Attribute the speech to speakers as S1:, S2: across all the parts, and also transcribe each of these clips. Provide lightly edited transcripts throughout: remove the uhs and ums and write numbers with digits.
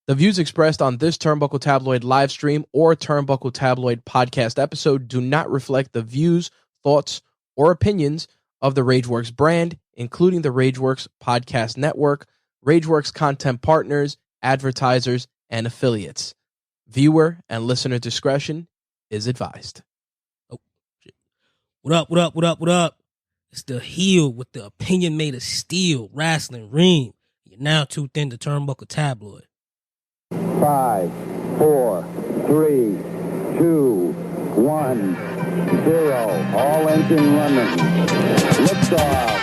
S1: The views expressed on this Turnbuckle Tabloid live stream or Turnbuckle Tabloid podcast episode do not reflect the views, thoughts, or opinions of the Rageworks brand, including the Rageworks podcast network, Rageworks content partners, advertisers, and affiliates. Viewer and listener discretion is advised.
S2: Oh, shit. What up? It's the heel with the opinion made of steel, wrestling Reem. You're now tuned in to Turnbuckle Tabloid.
S3: 5, 4, 3, 2, 1, 0. All engine running. Liftoff.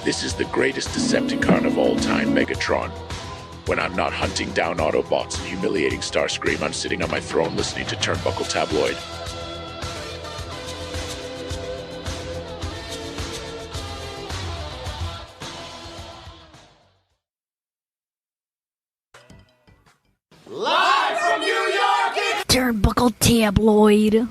S4: This is the greatest Decepticon of all time, Megatron. When I'm not hunting down Autobots and humiliating Starscream, I'm sitting on my throne listening to Turnbuckle Tabloid.
S5: Live from New York, it's
S6: Turnbuckle Tabloid.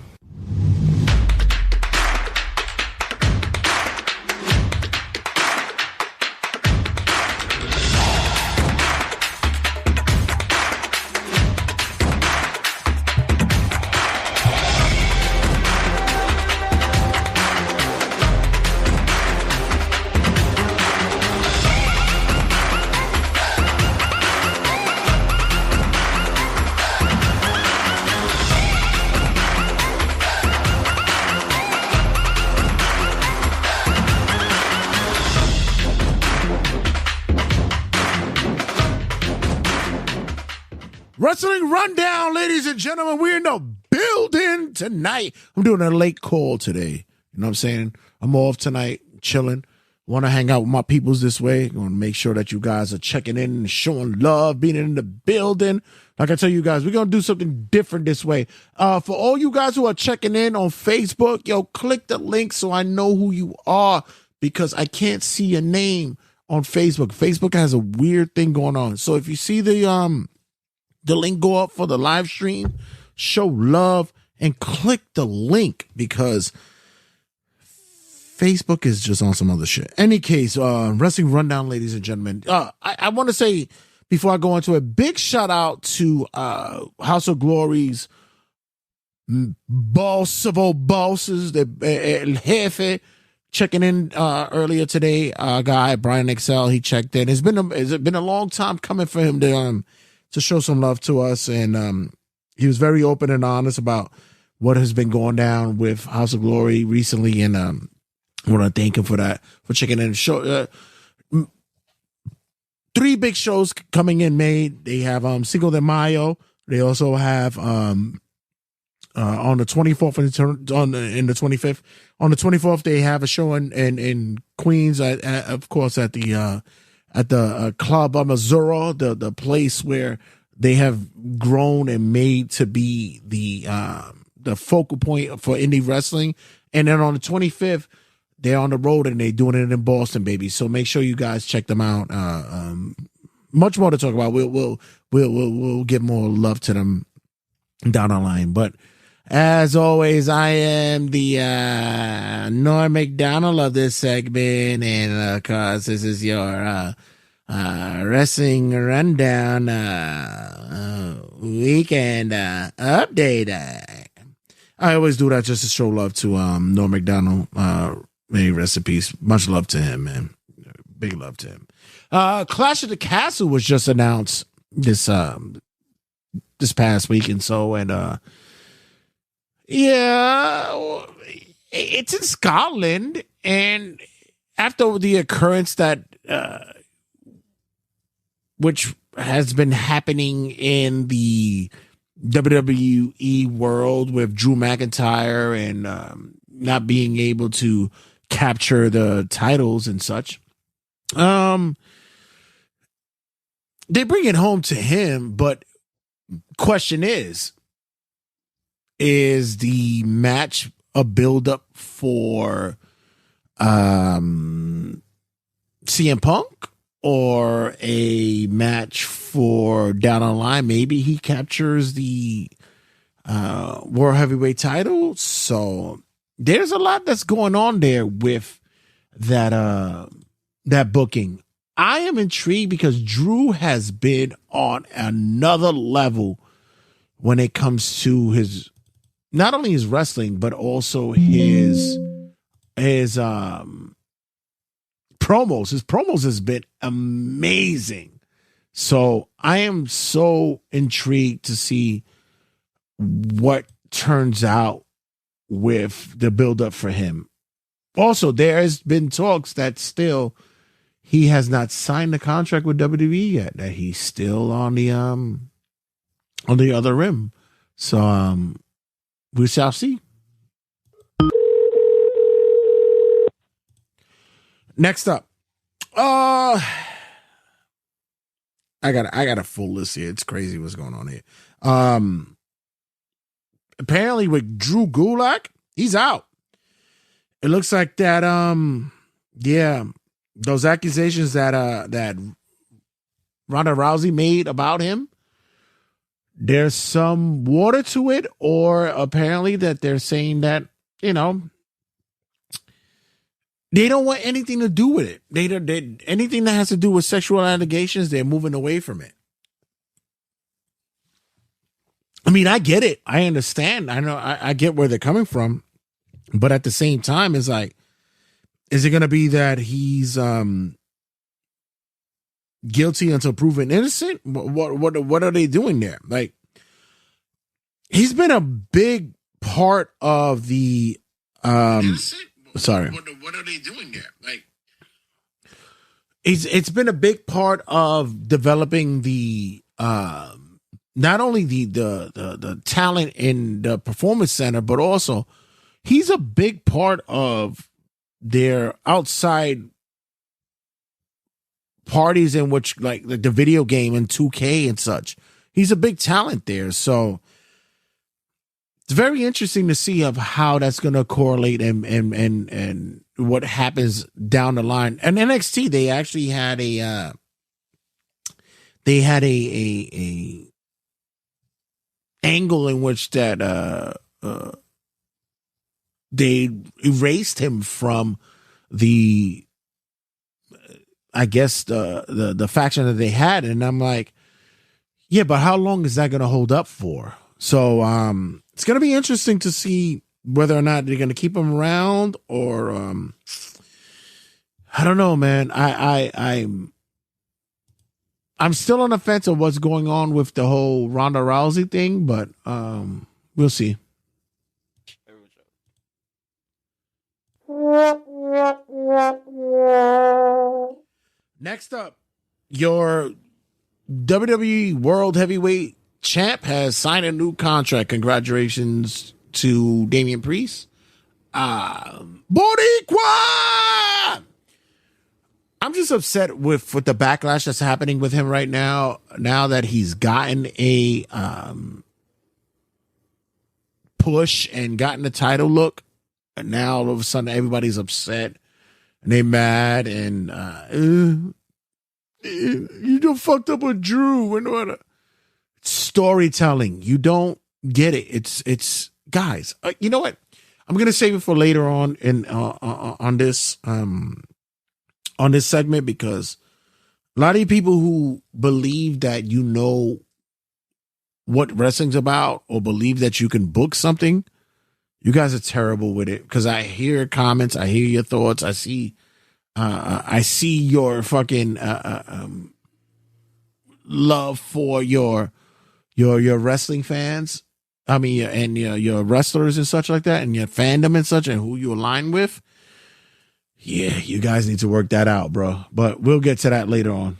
S7: Wrestling Rundown, ladies and gentlemen. We're in the building tonight. I'm doing a late call today. You know what I'm saying? I'm off tonight, chilling. Want to hang out with my peoples this way. Want to make sure that you guys are checking in and showing love, being in the building. Like I tell you guys, we're going to do something different this way. For all you guys who are checking in on Facebook, yo, click the link so I know who you are, because I can't see your name on Facebook. Facebook has a weird thing going on. So if you see the link go up for the live stream, show love and click the link, because Facebook is just on some other shit. Any case, Wrestling Rundown, ladies and gentlemen. I want to say, before I go into a big shout out to House of Glory's boss of all bosses, the El Jefe, checking in earlier today. Guy Brian Excel, he checked in. It's been a long time coming for him to show some love to us, and he was very open and honest about what has been going down with House of Glory recently, and I want to thank him for that, for checking in. Show 3 big shows coming in May. They have Cinco de Mayo. They also have on the 24th and the 25th. On the 24th, they have a show in Queens, of course, at the Club Missouri, the place where they have grown and made to be the focal point for indie wrestling. And then on the 25th, they're on the road and they're doing it in Boston, baby. So make sure you guys check them out. Much more to talk about. We'll give more love to them down the line. But as always, I am the Norm McDonald of this segment, and of course, this is your wrestling rundown weekend update. I always do that just to show love to Norm McDonald. May rest in peace. Much love to him, man. Big love to him. Clash of the Castle was just announced this past week, and yeah, it's in Scotland, and after the occurrence that which has been happening in the WWE world with Drew McIntyre and not being able to capture the titles and such, they bring it home to him. But question is the match a build-up for CM Punk, or a match for down the line? Maybe he captures the World Heavyweight title. So there's a lot that's going on there with that booking. I am intrigued because Drew has been on another level when it comes to his, not only his wrestling, but also his promos. His promos has been amazing. So I am so intrigued to see what turns out with the build-up for him. Also, there has been talks that still he has not signed the contract with WWE yet, that he's still on the other rim. So we shall see. Next up, I got a full list here. It's crazy what's going on here. Apparently with Drew Gulak, he's out. It looks like that. Yeah, those accusations that Ronda Rousey made about him, there's some water to it, or apparently that they're saying that, you know, they don't want anything to do with it. They anything that has to do with sexual allegations, they're moving away from it. I mean, I get it. I understand. I know. I get where they're coming from, but at the same time, it's like, is it going to be that he's guilty until proven innocent? What are they doing there? Like, he's been a big part of the sorry. What are they doing there? Like, it's been a big part of developing the not only the talent in the performance center, but also he's a big part of their outside parties in which, like the video game and 2K and such. He's a big talent there. So it's very interesting to see of how that's going to correlate and what happens down the line. And NXT, they actually had a angle in which that they erased him from the, I guess the faction that they had, and I'm like, yeah, but how long is that going to hold up for? So it's going to be interesting to see whether or not they're going to keep him around or I don't know, man. I'm still on the fence of what's going on with the whole Ronda Rousey thing, but we'll see. Next up, your WWE World Heavyweight Champ has signed a new contract. Congratulations to Damian Priest. Boricua! I'm just upset with the backlash that's happening with him right now. Now that he's gotten a push and gotten a title look, and now all of a sudden everybody's upset and they mad and you done fucked up with Drew and what? Storytelling. You don't get it. It's guys. You know what? I'm gonna save it for later on in on this segment, because a lot of you people who believe that you know what wrestling's about or believe that you can book something, you guys are terrible with it. Because I hear comments, I hear your thoughts, I see your fucking love for your wrestling fans. I mean, and your wrestlers and such like that, and your fandom and such, and who you align with. Yeah, you guys need to work that out, bro. But we'll get to that later on.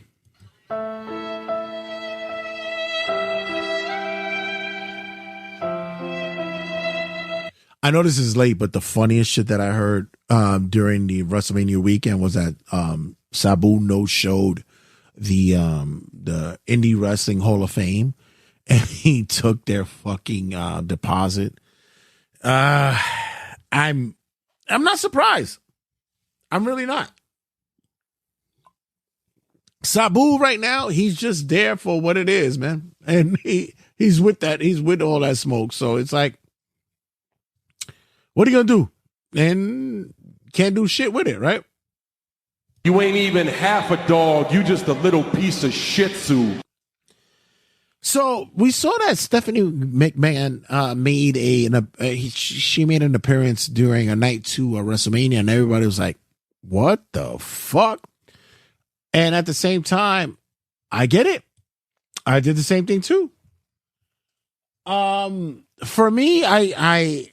S7: I know this is late, but the funniest shit that I heard during the WrestleMania weekend was that Sabu no-showed the Indie Wrestling Hall of Fame, and he took their fucking deposit. I'm not surprised. I'm really not. Sabu right now, he's just there for what it is, man. And he's with that. He's with all that smoke. So it's like, what are you going to do? And can't do shit with it, right?
S8: You ain't even half a dog. You just a little piece of shih tzu.
S7: So we saw that Stephanie McMahon she made an appearance during a night 2 of WrestleMania, and everybody was like, what the fuck? And at the same time, I get it. I did the same thing too. For me, I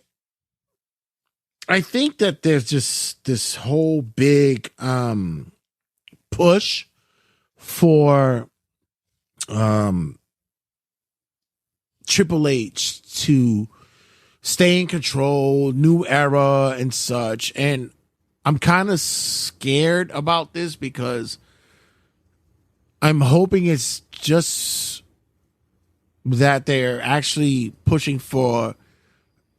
S7: think that there's just this whole big push for Triple H to stay in control, new era and such. And I'm kind of scared about this because I'm hoping it's just that they're actually pushing for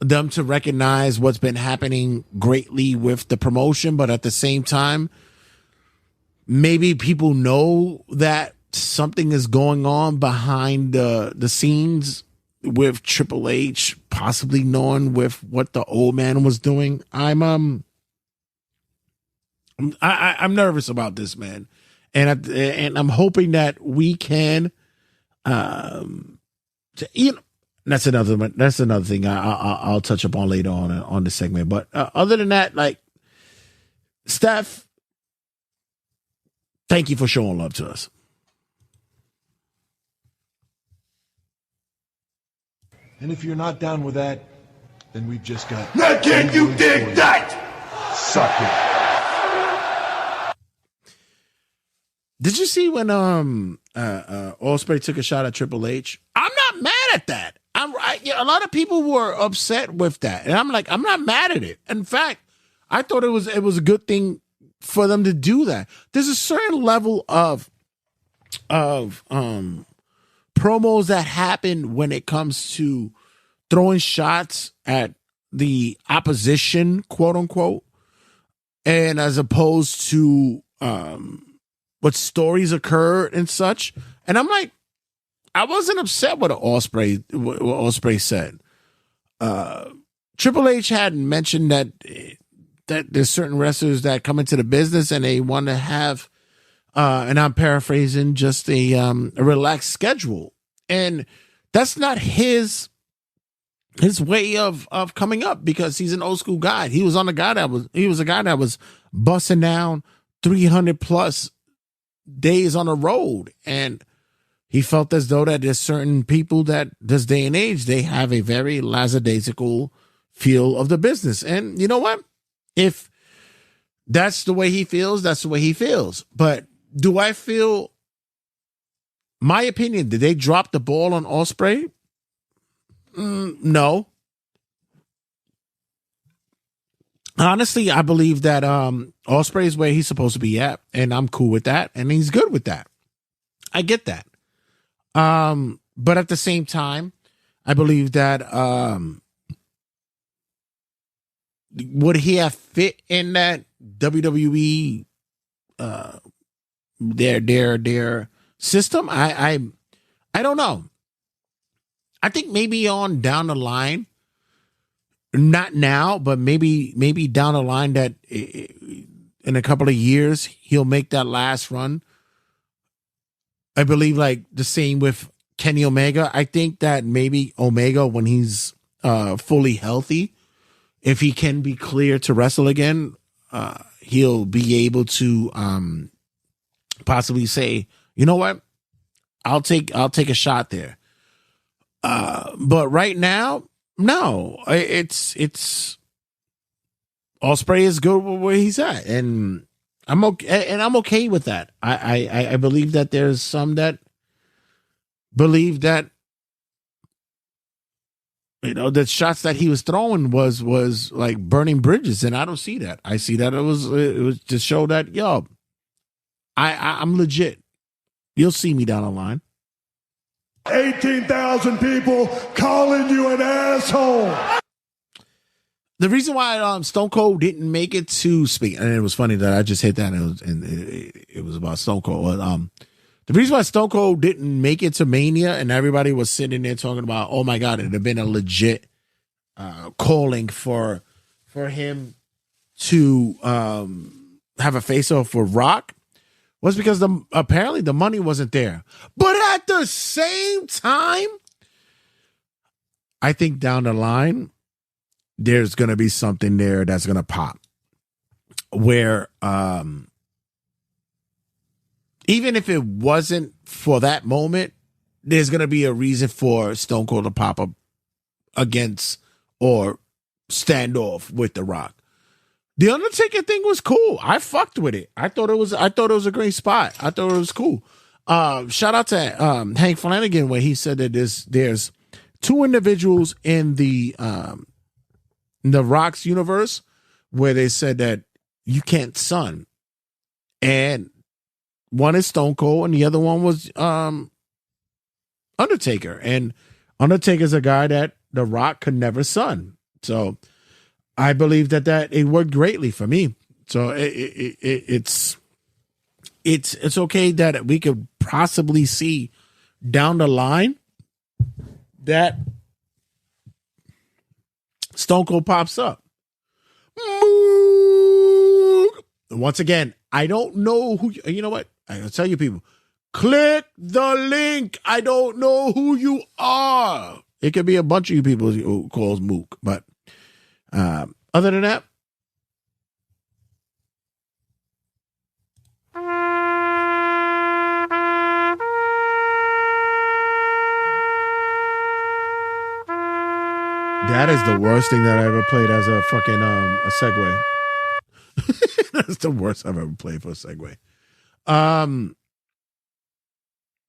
S7: them to recognize what's been happening greatly with the promotion, but at the same time, maybe people know that something is going on behind the scenes with Triple H, possibly knowing with what the old man was doing. I'm nervous about this, man, and I'm hoping that we can, that's another thing I'll touch upon later on the segment. But other than that, like, Steph, thank you for showing love to us.
S8: And if you're not down with that, then we've just got...
S5: Now can you dig that?
S8: Suck it.
S7: Did you see when Ospreay took a shot at Triple H? I'm not mad at that. A lot of people were upset with that, and I'm like, I'm not mad at it. In fact, I thought it was a good thing for them to do that. There's a certain level of promos that happen when it comes to throwing shots at the opposition, quote unquote, and as opposed to what stories occurred and such. And I'm like, I wasn't upset with what Ospreay said. Triple H had mentioned that there's certain wrestlers that come into the business and they want to have, and I'm paraphrasing, just a relaxed schedule. And that's not his his way of coming up, because he's an old school guy. He was a guy that was busting down 300 plus days on the road, and he felt as though that there's certain people that this day and age, they have a very lackadaisical feel of the business. And you know what? If that's the way he feels, that's the way he feels. But do I feel, my opinion, did they drop the ball on Ospreay? No. Honestly, I believe that Ospreay is where he's supposed to be at, and I'm cool with that, and he's good with that. I get that. But at the same time, I believe that would he have fit in that WWE their system? I don't know. I think maybe on down the line, not now, but maybe down the line, that in a couple of years he'll make that last run. I believe like the same with Kenny Omega. I think that maybe Omega, when he's fully healthy, if he can be clear to wrestle again, he'll be able to possibly say, you know what, I'll take a shot there. But right now, no, it's Ospreay is good where he's at, and I'm okay with that. I believe that there's some that believe that, you know, the shots that he was throwing was like burning bridges, and I don't see that. I see that it was to show that, yo, I'm legit. You'll see me down the line.
S5: 18,000 people calling you an asshole.
S7: The reason why Stone Cold didn't make it to speak, and it was funny that I just hit that, and it was about Stone Cold. The reason why Stone Cold didn't make it to Mania, and everybody was sitting there talking about, oh my God, it'd have been a legit calling for him to have a face-off with Rock, was because apparently the money wasn't there. But at the same time, I think down the line, there's going to be something there that's going to pop, where even if it wasn't for that moment, there's going to be a reason for Stone Cold to pop up against or stand off with The Rock. The Undertaker thing was cool. I fucked with it. I thought it was a great spot. I thought it was cool. Shout out to Hank Flanagan, where he said that there's two individuals in the Rock's universe where they said that you can't son, and one is Stone Cold and the other one was Undertaker, and Undertaker's a guy that The Rock could never son. So I believe that it worked greatly for me. So it's okay that we could possibly see down the line that Stone Cold pops up. Once again, I don't know who, you know what? I'll tell you people, click the link. I don't know who you are. It could be a bunch of you people who calls Mook, but other than that, that is the worst thing that I ever played as a fucking a segue. That's the worst I've ever played for a segue.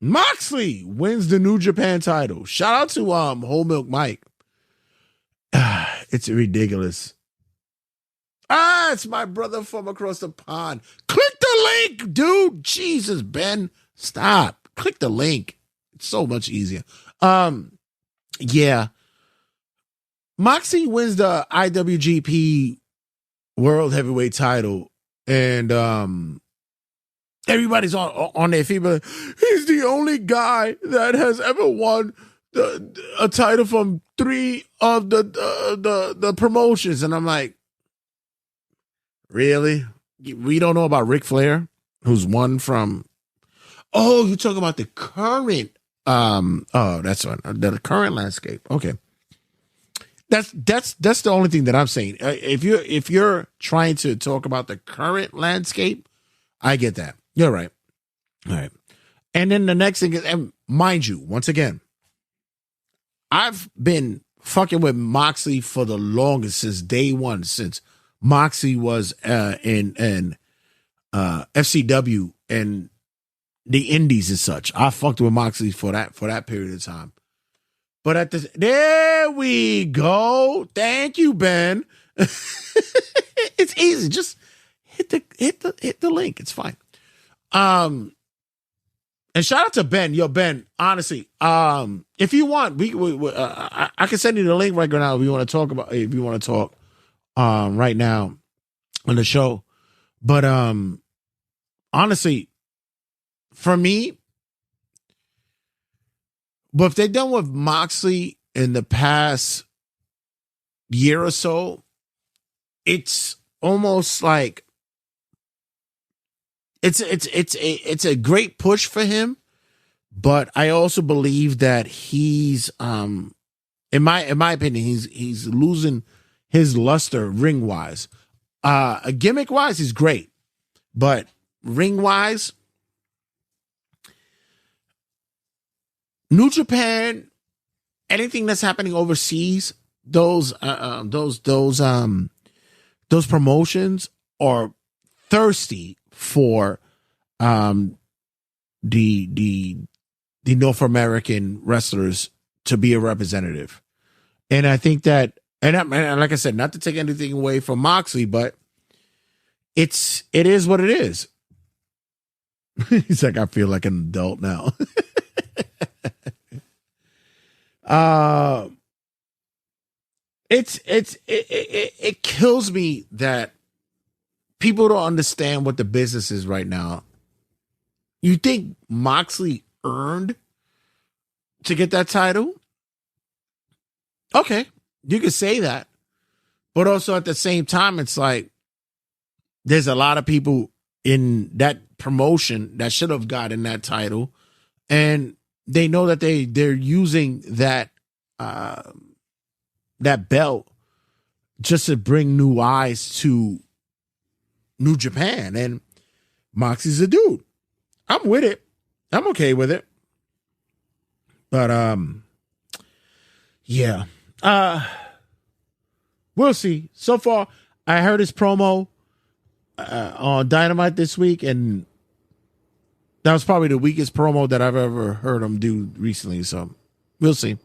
S7: Moxley wins the New Japan title. Shout out to Whole Milk Mike. It's ridiculous. It's my brother from across the pond. Click the link, dude. Jesus, Ben, stop. Click the link. It's so much easier. Yeah. Moxley wins the IWGP World Heavyweight title, and everybody's on their feet, but he's the only guy that has ever won a title from 3 of the promotions. And I'm like, really? We don't know about Ric Flair, who's won from, you're talking about the current, that's right, the current landscape. Okay. That's the only thing that I'm saying. If you're trying to talk about the current landscape, I get that. You're right. All right. And then the next thing is, and mind you, once again, I've been fucking with Moxley for the longest, since day one, since Moxley was in FCW and the Indies and such. I fucked with Moxley for that period of time. But there we go. Thank you, Ben. It's easy. Just hit the link. It's fine. And shout out to Ben. Yo, Ben, honestly, if you want, I can send you the link right now if you want to talk right now on the show. But honestly, for me, but if they've done with Moxley in the past year or so, it's almost like it's a great push for him. But I also believe that he's in my opinion, he's losing his luster ring wise. Gimmick wise, he's great, but ring wise, New Japan, anything that's happening overseas, those promotions are thirsty for the North American wrestlers to be a representative. And I think that, and like I said, not to take anything away from Moxley, but it is what it is. He's like, I feel like an adult now. It kills me that people don't understand what the business is right now. You think Moxley earned to get that title? Okay, you could say that. But also at the same time, it's like there's a lot of people in that promotion that should have gotten that title, and they know that they're using that that belt just to bring new eyes to New Japan. And Moxie's a dude. I'm with it. I'm okay with it. But yeah. We'll see. So far, I heard his promo on Dynamite this week, and that was probably the weakest promo that I've ever heard him do recently. So we'll see.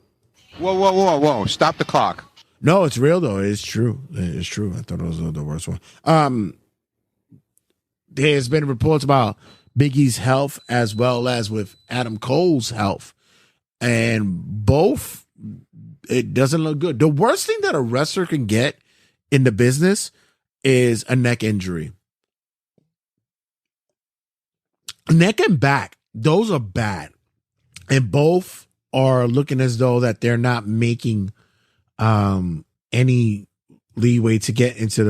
S9: Whoa. Stop the clock.
S7: No, it's real, though. It's true. It's true. I thought it was the worst one. There's been reports about Big E's health as well as with Adam Cole's health. And both, it doesn't look good. The worst thing that a wrestler can get in the business is a neck injury. Neck and back, those are bad. And both are looking as though that they're not making any leeway to get into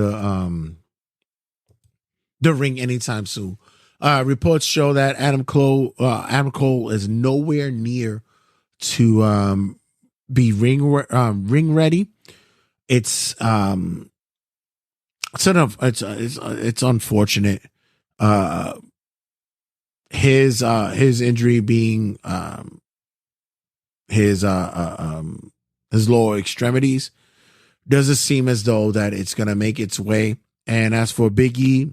S7: the ring anytime soon. Reports show that Adam Cole is nowhere near to be ring ready. It's unfortunate. His injury being his lower extremities doesn't seem as though that it's gonna make its way. And as for Big E,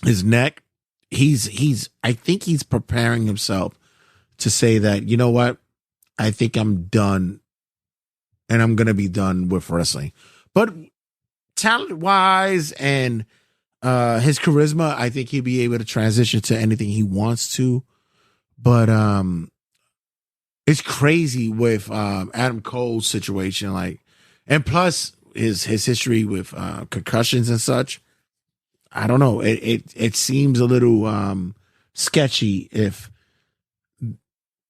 S7: his neck, I think he's preparing himself to say that, you know what, I think I'm done, and I'm gonna be done with wrestling. But talent wise and his charisma, I think he'll be able to transition to anything he wants to. But it's crazy with Adam Cole's situation, like, and plus his history with concussions and such. I don't know. It seems a little sketchy if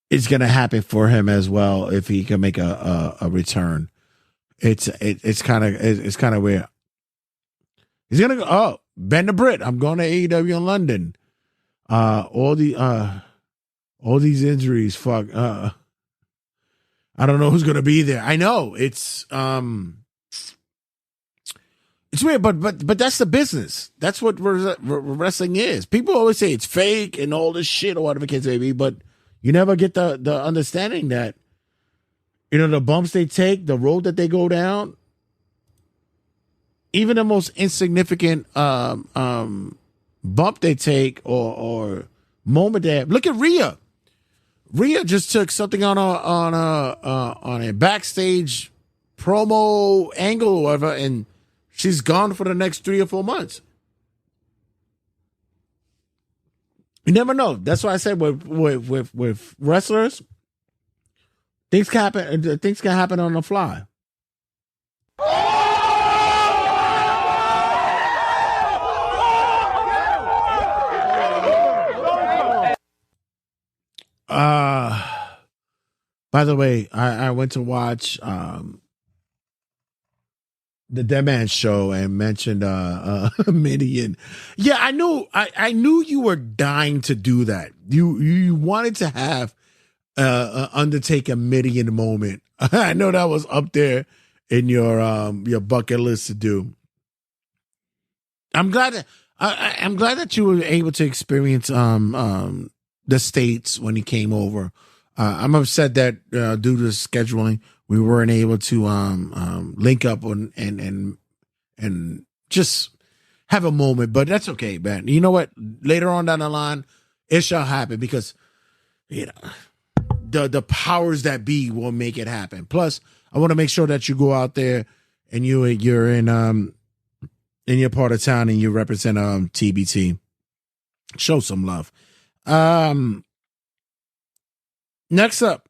S7: it's gonna happen for him as well, if he can make a return. It's kind of weird. He's gonna go. Oh, Ben the Brit. I'm going to AEW in London. All these injuries. Fuck. I don't know who's gonna be there. I know it's It's weird, but that's the business. That's what wrestling is. People always say it's fake and all this shit or whatever the case may be, but you never get the understanding that, you know, the bumps they take, the road that they go down, even the most insignificant bump they take or moment they have. Look at Rhea. Rhea just took something on a backstage promo angle or whatever, and she's gone for the next 3 or 4 months. You never know. That's why I said with wrestlers, things can happen. Things can happen on the fly. By the way, I went to watch the Dead Man Show and mentioned Midian. Yeah, I knew you were dying to do that. You wanted to have undertake a Midian moment. I know that was up there in your bucket list to do. I'm glad that you were able to experience the States when you came over. I'm upset that due to scheduling, we weren't able to link up and just have a moment. But that's okay, man. You know what? Later on down the line, it shall happen because, you know, the powers that be will make it happen. Plus, I want to make sure that you go out there and you're in your part of town and you represent TBT. Show some love. Next up,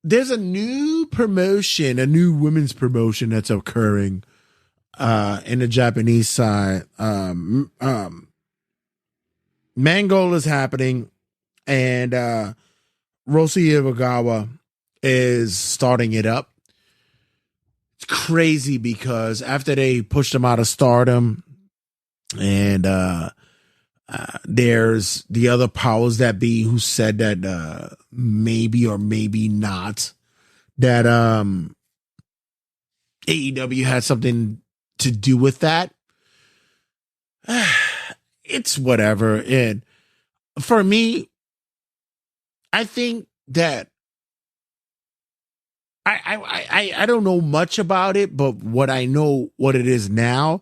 S7: there's a new promotion, a new women's promotion that's occurring in the Japanese side. Mangold is happening, and Roshi Iwagawa is starting it up. It's crazy because after they pushed him out of Stardom, and there's the other powers that be who said that maybe or maybe not that AEW had something to do with that. It's whatever. And for me, I think that I don't know much about it, but what I know what it is now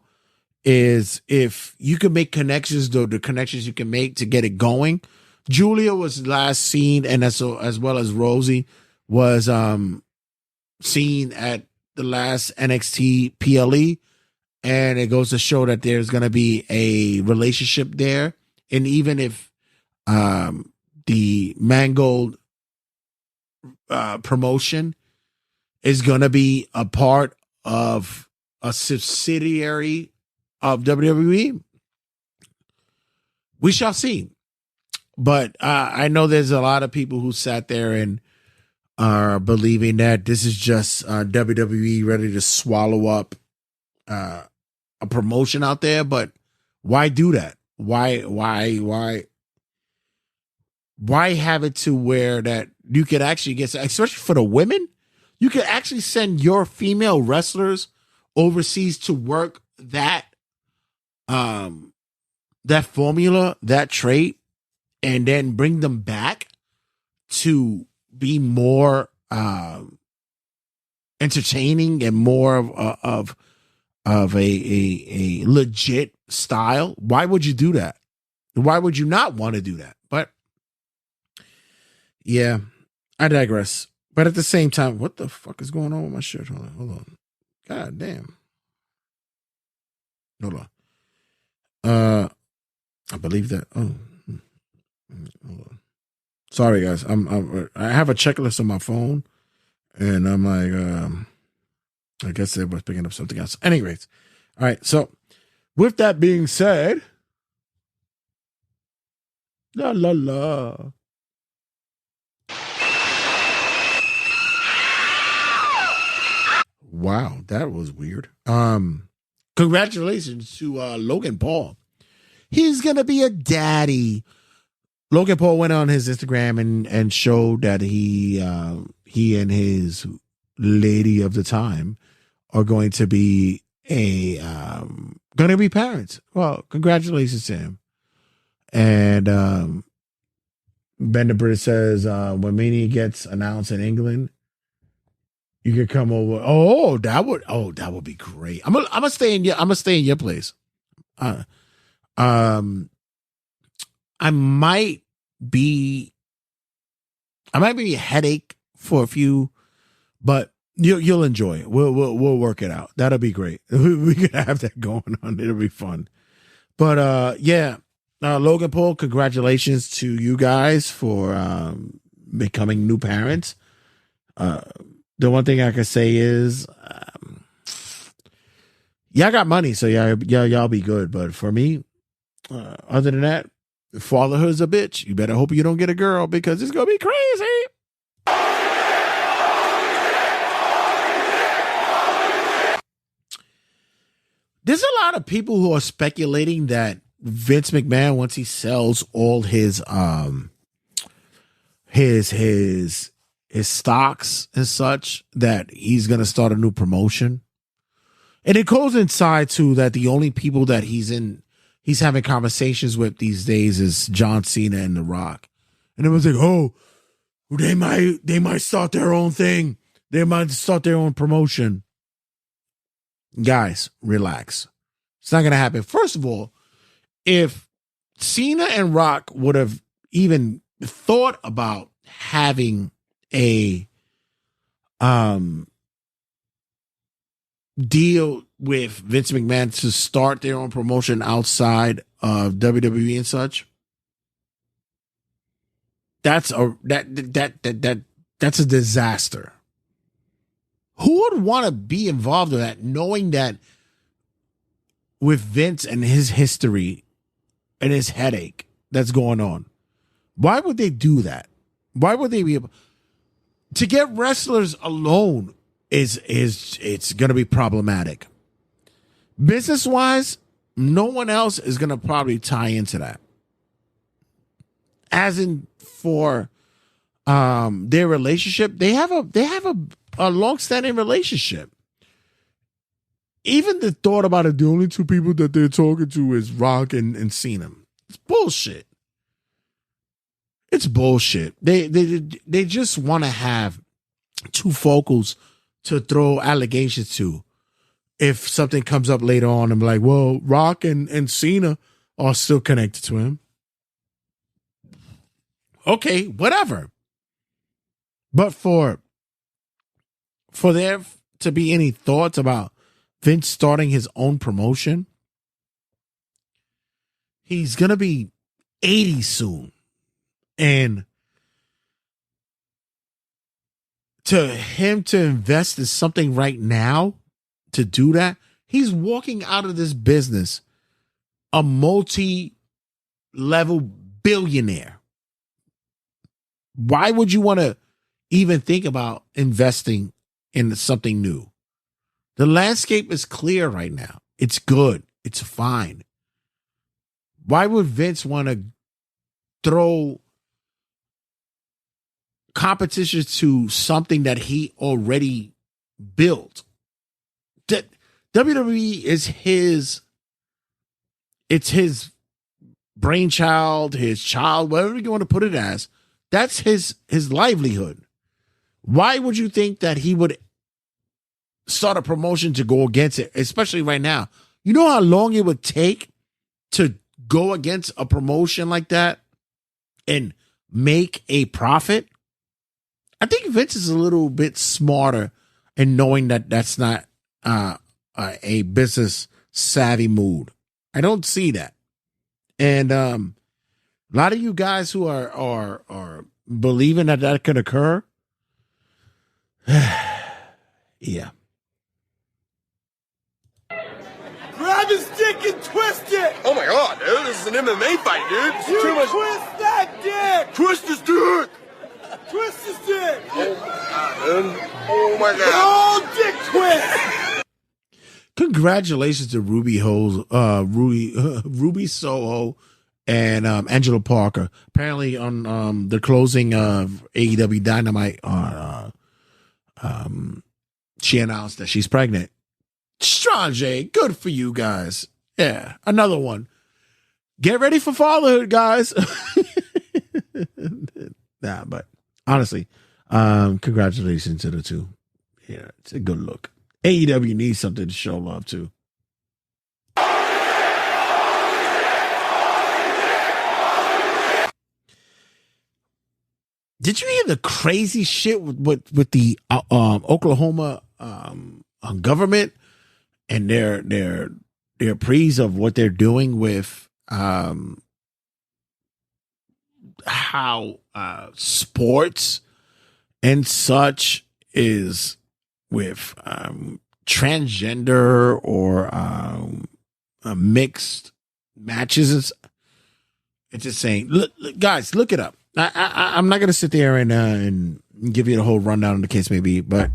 S7: is if you can make connections, though the connections you can make to get it going. Julia was last seen, and as well as Rosie was seen at the last NXT PLE, and it goes to show that there's going to be a relationship there. And even if the Mangold promotion is going to be a part of a subsidiary of WWE, we shall see. But I know there's a lot of people who sat there and are believing that this is just WWE ready to swallow up a promotion out there. But why do that? Why have it to where that you could actually get, especially for the women, you could actually send your female wrestlers overseas to work that formula, that trait, and then bring them back to be more entertaining and more of a legit style. Why would you do that? Why would you not want to do that? But yeah, I digress. But at the same time, what the fuck is going on with my shirt? Hold on. God damn. Hold on. I believe that. Oh, hold on. Sorry, guys. I have a checklist on my phone, and I'm like, I guess it was picking up something else. Anyways, all right. So, with that being said, la la la. Wow, that was weird. Congratulations to Logan Paul. He's gonna be a daddy. Logan Paul went on his Instagram and showed that he and his lady of the time are going to be gonna be parents. Well, congratulations to him. And Ben the Brit says when Mania gets announced in England, you could come over. That would be great. I'm gonna stay in your place. I might be a headache for a few, but you'll enjoy it. We'll work it out. That'll be great. We could have that going on. It'll be fun. But yeah, Logan Paul, congratulations to you guys for becoming new parents. The one thing I can say is, y'all got money, so y'all be good. But for me, other than that, fatherhood's a bitch. You better hope you don't get a girl because it's gonna be crazy. There's a lot of people who are speculating that Vince McMahon, once he sells all his stocks and such, that he's gonna start a new promotion. And it goes inside to that the only people that he's having conversations with these days is John Cena and The Rock. And it was like, oh, they might start their own thing. They might start their own promotion. Guys, relax. It's not going to happen. First of all, if Cena and Rock would have even thought about having a deal with Vince McMahon to start their own promotion outside of WWE and such, that's a disaster. Who would want to be involved in that, knowing that with Vince and his history and his headache that's going on? Why would they do that? Why would they be able to get wrestlers alone? Is it's going to be problematic. Business wise, no one else is going to probably tie into that. As in for their relationship, they have a long-standing relationship. Even the thought about it, the only two people that they're talking to is Rock and Cena. It's bullshit. It's bullshit. They just want to have two focals to throw allegations to. If something comes up later on and be like, well, Rock and Cena are still connected to him. Okay, whatever. But for there to be any thoughts about Vince starting his own promotion, he's going to be 80 soon. And to him to invest in something right now, to do that, he's walking out of this business a multi-level billionaire. Why would you want to even think about investing in something new? The landscape is clear right now. It's good. It's fine. Why would Vince want to throw competition to something that he already built? That WWE is his brainchild, his child, whatever you want to put it as. That's his livelihood. Why would you think that he would start a promotion to go against it, especially right now? You know how long it would take to go against a promotion like that and make a profit? I think Vince is a little bit smarter in knowing that that's not a business savvy mood. I don't see that. And a lot of you guys who are believing that could occur, yeah.
S5: Grab his dick and twist it!
S8: Oh my god, dude, this is an MMA fight, dude. This is
S5: You
S8: too much.
S5: twist that dick!
S8: Twist his dick!
S5: Twist his dick!
S8: Oh my god.
S5: Oh, dick twist!
S7: Congratulations to Ruby Soho and Angela Parker. Apparently on the closing of AEW Dynamite, she announced that she's pregnant. Strange, good for you guys. Yeah, another one. Get ready for fatherhood, guys. Nah, but honestly, congratulations to the two. Yeah, it's a good look. AEW needs something to show love to. Did you hear the crazy shit with the Oklahoma government and their praise of what they're doing with how sports and such is with transgender or mixed matches? It's just saying, look, guys, look it up. I'm not going to sit there and give you the whole rundown of the case maybe, but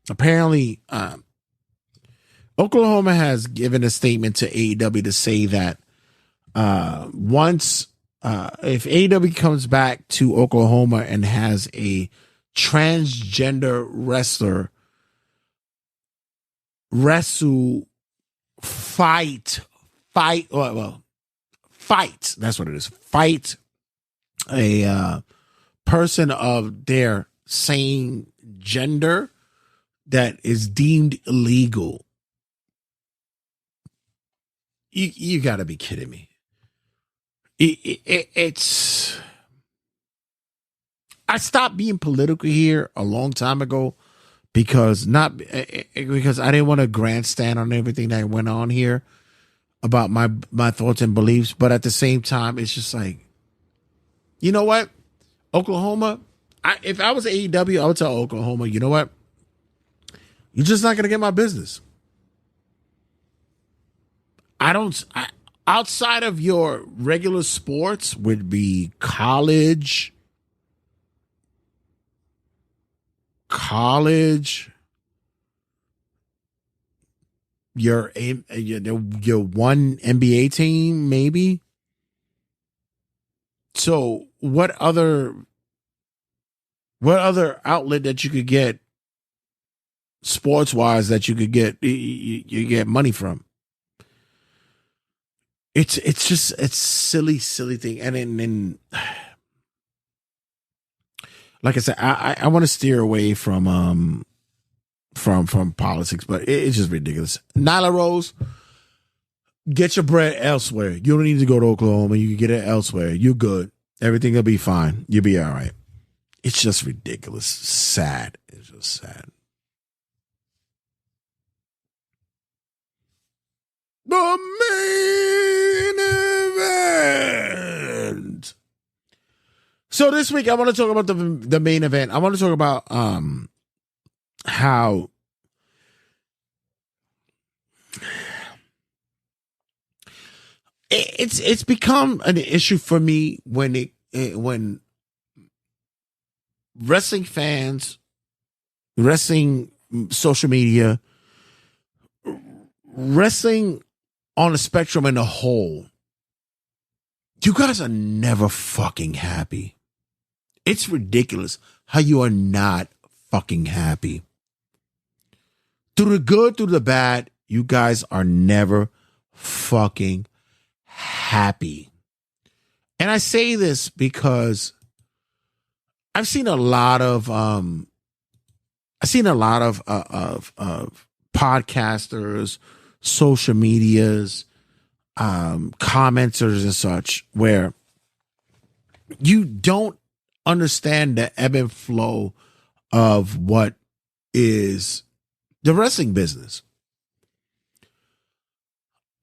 S7: apparently Oklahoma has given a statement to AEW to say that once if AEW comes back to Oklahoma and has a transgender wrestler fight, that's what it is, fight a person of their same gender that is deemed illegal. You got to be kidding me. It's I stopped being political here a long time ago because I didn't want to grandstand on everything that went on here about my thoughts and beliefs, but at the same time it's just like, you know what? Oklahoma, if I was AEW, I would tell Oklahoma, you know what? You're just not going to get my business. Outside of your regular sports would be college, your one NBA team, maybe. So what other outlet that you could get sports wise that you could get you get money from? It's silly thing. And then like I said, I want to steer away from politics, but it's just ridiculous. Nyla Rose, get your bread elsewhere. You don't need to go to Oklahoma. You can get it elsewhere. You're good. Everything will be fine. You'll be all right. It's just ridiculous. Sad. It's just sad. The main event. So this week I want to talk about the main event. I want to talk about how it's become an issue for me when wrestling fans, wrestling social media, wrestling on a spectrum in a whole, you guys are never fucking happy. It's ridiculous how you are not fucking happy. Through the good, through the bad, you guys are never fucking happy. And I say this because I've seen a lot of podcasters, social medias, commenters and such, where you don't understand the ebb and flow of what is the wrestling business.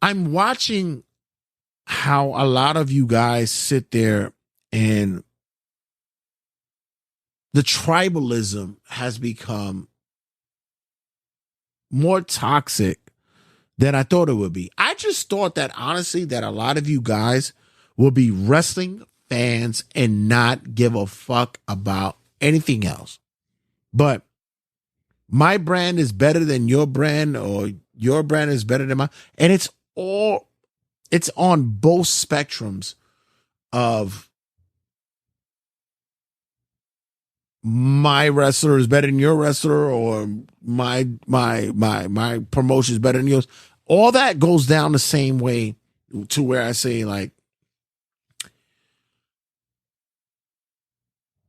S7: I'm watching how a lot of you guys sit there and the tribalism has become more toxic than I thought it would be. I just thought that honestly that a lot of you guys will be wrestling fans and not give a fuck about anything else. But my brand is better than your brand, or your brand is better than mine. And it's on both spectrums of my wrestler is better than your wrestler, or my promotion is better than yours. All that goes down the same way to where I say, like,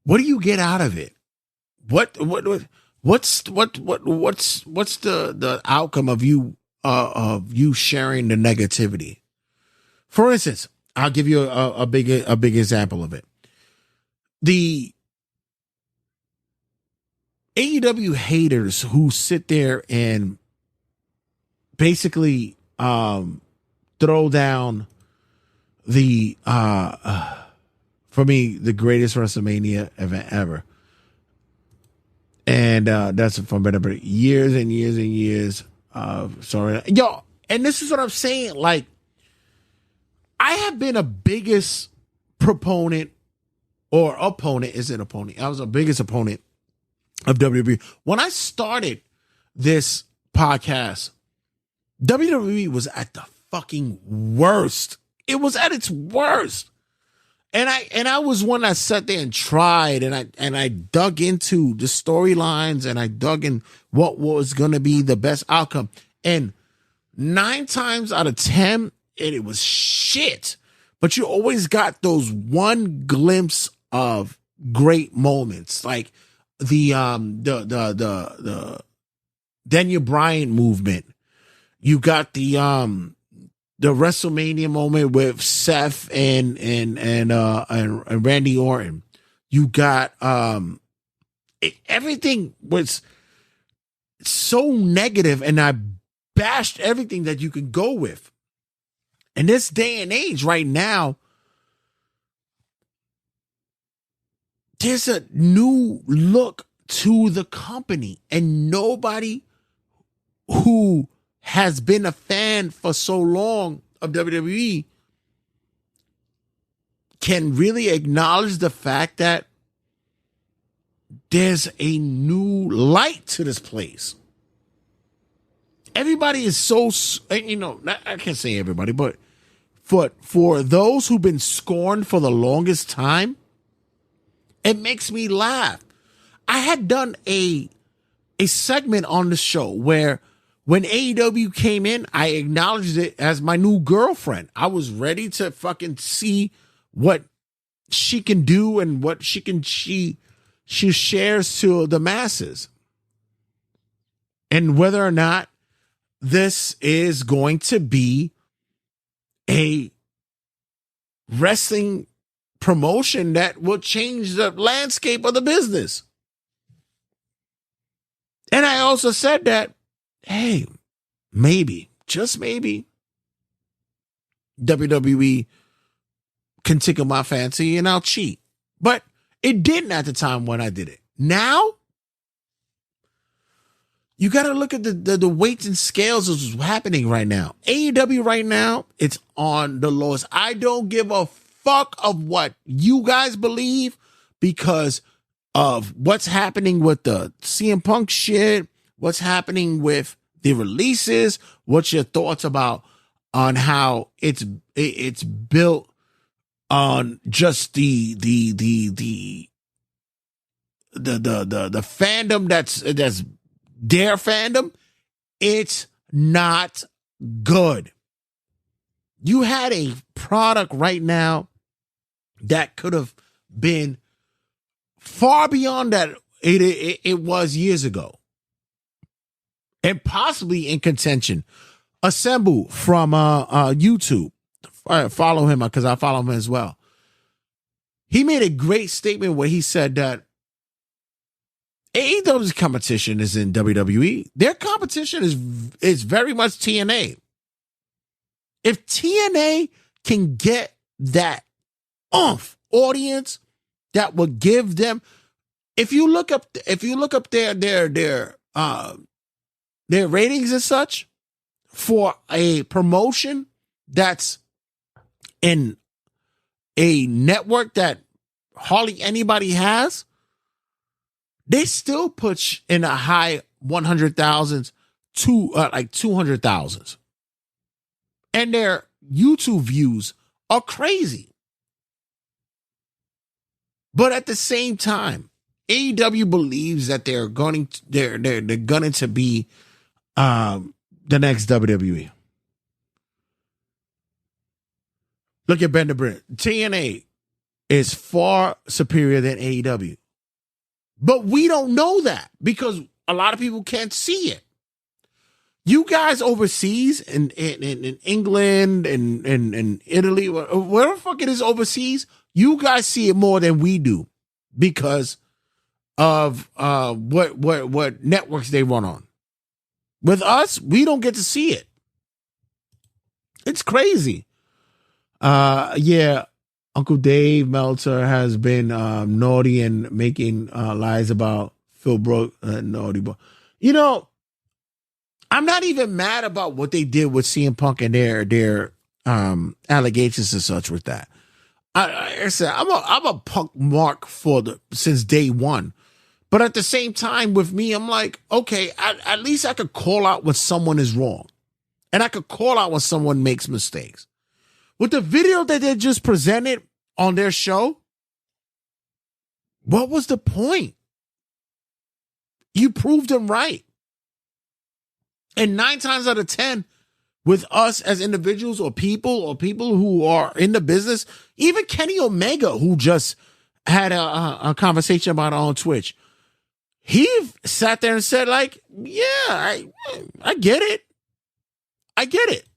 S7: what do you get out of it? What's the outcome of you sharing the negativity? For instance, I'll give you a big example of it. The AEW haters who sit there and basically throw down the for me, the greatest WrestleMania event ever. And that's from better years and years and years of sorry. Yo, and this is what I'm saying. Like, I have been a biggest proponent or opponent, is it opponent? I was a biggest opponent of WWE. When I started this podcast, WWE was at the fucking worst. It was at its worst. And I was one that sat there and tried, and I dug into the storylines, and I dug in what was going to be the best outcome. And 9 times out of 10, it was shit. But you always got those one glimpse of great moments, like the Daniel Bryan movement. You got the WrestleMania moment with Seth and Randy Orton. You got everything was so negative, and I bashed everything that you could go with. In this day and age right now, there's a new look to the company, and nobody who has been a fan for so long of WWE can really acknowledge the fact that there's a new light to this place. Everybody is so, you know, I can't say everybody, but for those who've been scorned for the longest time, it makes me laugh. I had done a segment on the show where when AEW came in, I acknowledged it as my new girlfriend. I was ready to fucking see what she can do and what she shares to the masses. And whether or not this is going to be a wrestling promotion that will change the landscape of the business. And I also said that, hey, maybe, just maybe, WWE can tickle my fancy and I'll cheat. But it didn't at the time when I did it. Now, you got to look at the weights and scales of what's happening right now. AEW right now, it's on the lowest. I don't give a fuck of what you guys believe because of what's happening with the CM Punk shit, what's happening with the releases, what's your thoughts about on how it's built on just the fandom that's their fandom. It's not good. You had a product right now that could have been far beyond that it was years ago, and possibly in contention. Assemble from YouTube, follow him because I follow him as well. He made a great statement where he said that AEW's competition is in WWE. Their competition is very much TNA. If TNA can get that audience that will give them, if you look up their ratings and such for a promotion that's in a network that hardly anybody has, they still put in a high 100,000s to like 200,000s. And their YouTube views are crazy. But at the same time, AEW believes that they're going to be the next WWE. Look at Bender Brent. TNA is far superior than AEW. But we don't know that because a lot of people can't see it. You guys overseas in England and Italy, wherever the fuck it is overseas, you guys see it more than we do because of what networks they run on. With us, we don't get to see it. It's crazy. Yeah, Uncle Dave Meltzer has been naughty and making lies about Phil Brooks. Naughty, but you know, I'm not even mad about what they did with CM Punk and their allegations and such with that. I said I'm a Punk mark since day one, but at the same time with me, I'm like, okay, at least I could call out when someone is wrong, and I could call out when someone makes mistakes. With the video that they just presented on their show, what was the point? You proved them right. And 9 times out of 10, with us as individuals or people who are in the business, even Kenny Omega, who just had a conversation about it on Twitch, he sat there and said, like, yeah, I get it. I get it.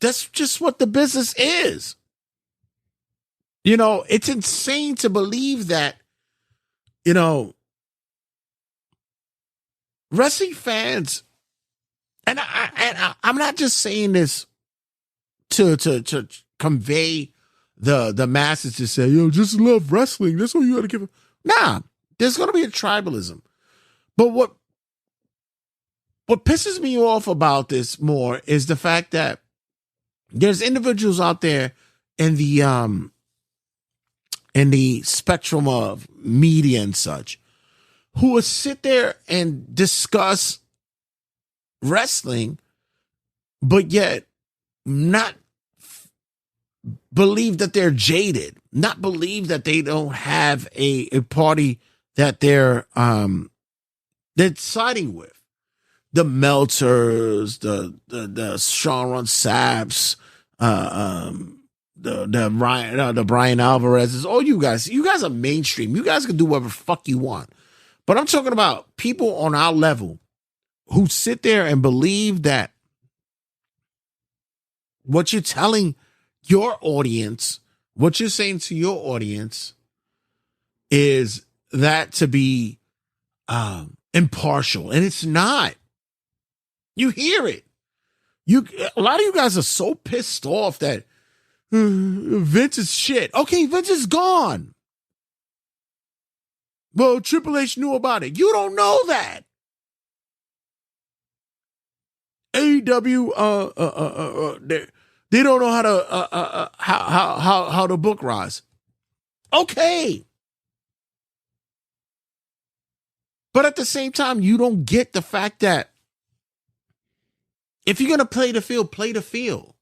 S7: That's just what the business is. You know, it's insane to believe that, you know, wrestling fans, and I'm not just saying this to convey the masses to say, yo, just love wrestling. That's what you got to give. Nah, there's going to be a tribalism. But what pisses me off about this more is the fact that there's individuals out there in the spectrum of media and such who will sit there and discuss wrestling, but yet not believe that they're jaded, not believe that they don't have a party that they're siding with. The Meltzers, the Sean Ron Saps, the Brian Alvarez's, all you guys are mainstream. You guys can do whatever the fuck you want. But I'm talking about people on our level who sit there and believe that what you're telling your audience, what you're saying to your audience is that to be impartial. And it's not. You hear it. A lot of you guys are so pissed off that Vince is shit. Okay, Vince is gone. Well, Triple H knew about it. You don't know that. AEW, they don't know how to book Roz. Okay. But at the same time, you don't get the fact that if you're going to play the field, play the field.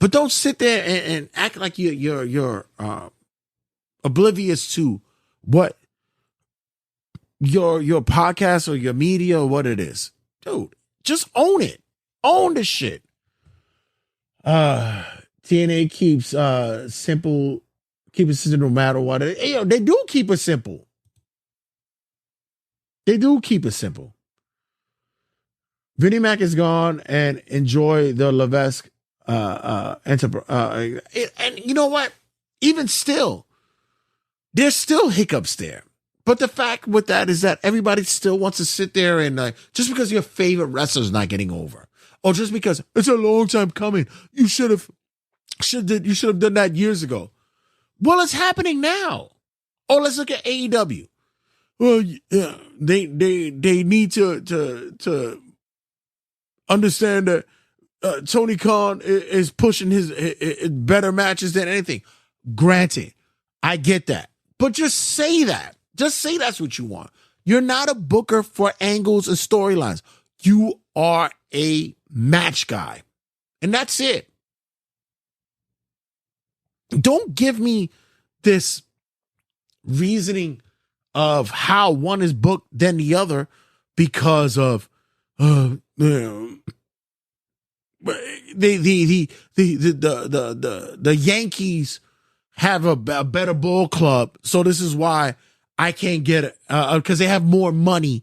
S7: But don't sit there and act like you're oblivious to what your podcast or your media or what it is. Dude, just own it. Own the shit. TNA keeps simple, keep it simple no matter what. They do keep it simple. They do keep it simple. Vinnie Mac is gone, and enjoy the Levesque enterprise. And you know what? Even still, there's still hiccups there. But the fact with that is that everybody still wants to sit there and just because your favorite wrestler's not getting over, or just because it's a long time coming, you should have done that years ago. Well, it's happening now. Oh, let's look at AEW. Well, yeah, they need to understand that Tony Khan is pushing his better matches than anything. Granted, I get that. But just say that. Just say that's what you want. You're not a booker for angles and storylines. You are a match guy. And that's it. Don't give me this reasoning of how one is booked than the other because of the Yankees have a better ball club, so this is why I can't get it because they have more money,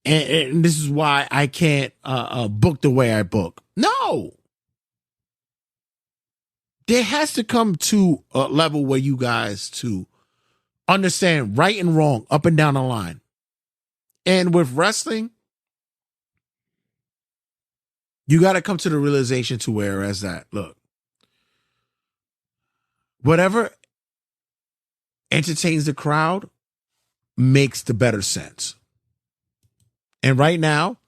S7: and this is why I can't book the way I book. No, there has to come to a level where you guys to understand right and wrong up and down the line. And with wrestling, you got to come to the realization to whereas that, look, whatever entertains the crowd makes the better sense. And right now,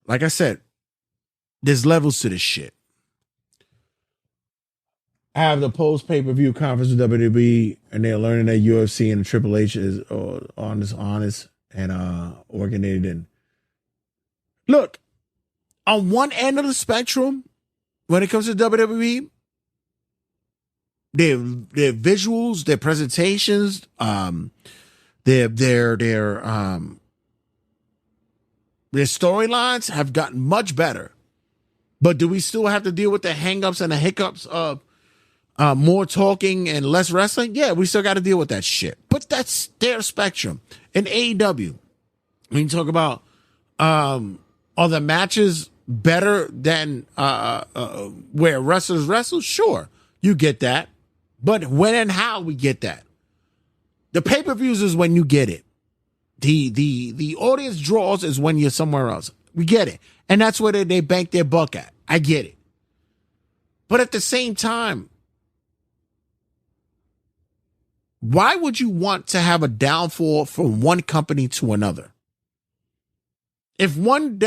S7: like I said, there's levels to this shit. I have the post-pay-per-view conference with WWE, and they're learning that UFC and Triple H is honest and organized. And look, on one end of the spectrum, when it comes to WWE, their visuals, their presentations, their storylines have gotten much better. But do we still have to deal with the hangups and the hiccups of more talking and less wrestling? Yeah, we still got to deal with that shit. But that's their spectrum. In AEW, when you talk about are the matches better than where wrestlers wrestle? Sure, you get that. But when and how we get that? The pay-per-views is when you get it. The audience draws is when you're somewhere else. We get it. And that's where they bank their buck at. I get it. But at the same time, why would you want to have a downfall from one company to another? If me,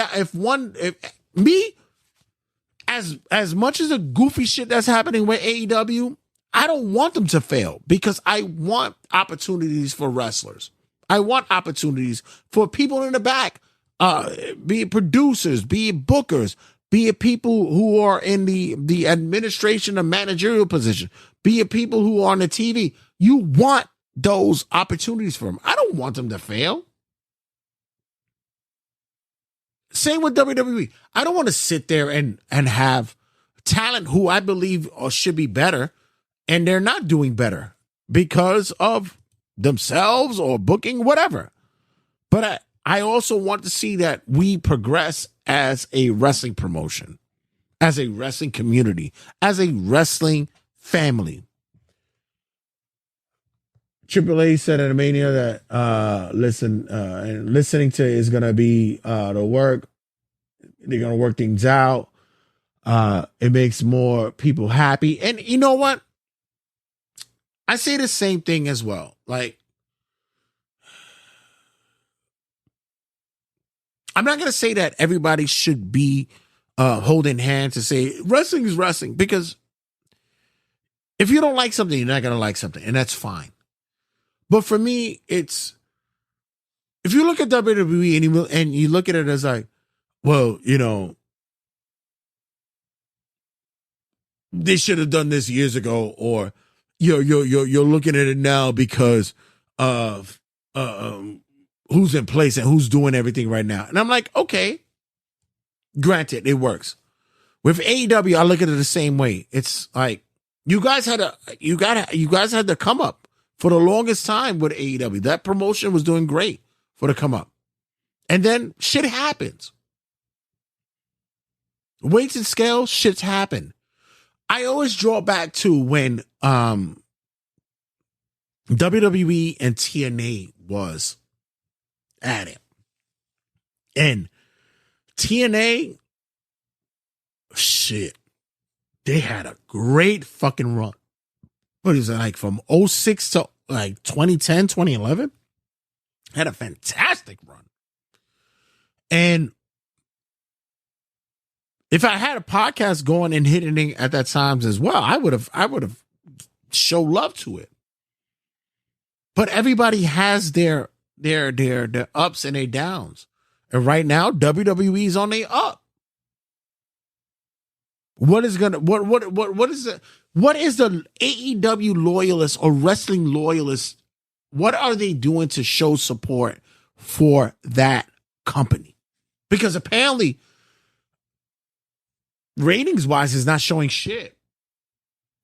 S7: as much as the goofy shit that's happening with AEW, I don't want them to fail because I want opportunities for wrestlers. I want opportunities for people in the back, be it producers, be it bookers, be it people who are in the administration or managerial position, be it people who are on the TV. You want those opportunities for them. I don't want them to fail. Same with WWE. I don't want to sit there and have talent who I believe should be better, and they're not doing better because of themselves or booking, whatever. But I also want to see that we progress as a wrestling promotion, as a wrestling community, as a wrestling family. Triple H said at Mania that listening to is gonna be the work. They're gonna work things out. It makes more people happy. And you know what? I say the same thing as well. Like, I'm not gonna say that everybody should be holding hands to say wrestling is wrestling, because if you don't like something, you're not gonna like something, and that's fine. But for me, it's, if you look at WWE and you look at it as like, well, you know, they should have done this years ago, or you're looking at it now because of who's in place and who's doing everything right now. And I'm like, okay, granted, it works. With AEW, I look at it the same way. It's like you guys had to come up for the longest time with AEW. That promotion was doing great for the come up. And then shit happens. Weights and scales, shit's happen. I always draw back to when WWE and TNA was at it. And TNA, shit, they had a great fucking run. What is it, like from 06 to like 2010, 2011? Had a fantastic run. And if I had a podcast going and hitting it at that times as well, I would have showed love to it. But everybody has their ups and their downs. And right now, WWE's on their up. What is the AEW loyalist or wrestling loyalist What are they doing to show support for that company? Because apparently, ratings-wise, is not showing shit.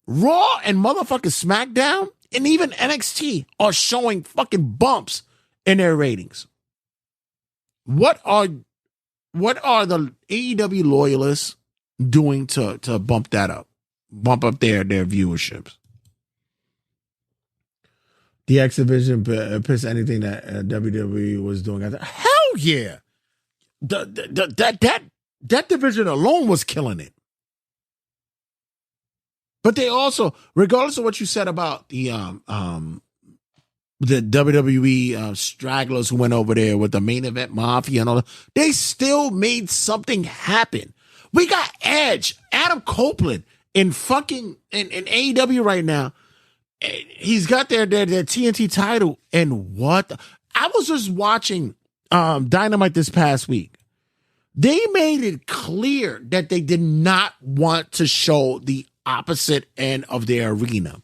S7: Raw and motherfucking SmackDown and even NXT are showing fucking bumps in their ratings. What are the AEW loyalists doing to bump that up? Bump up their viewerships. The X Division pissed anything that WWE was doing. Hell yeah. That division alone was killing it. But they also, regardless of what you said about the WWE stragglers who went over there with the main event mafia and all that, they still made something happen. We got Edge, Adam Copeland in AEW right now. He's got their TNT title, and what? I was just watching Dynamite this past week. They made it clear that they did not want to show the opposite end of their arena.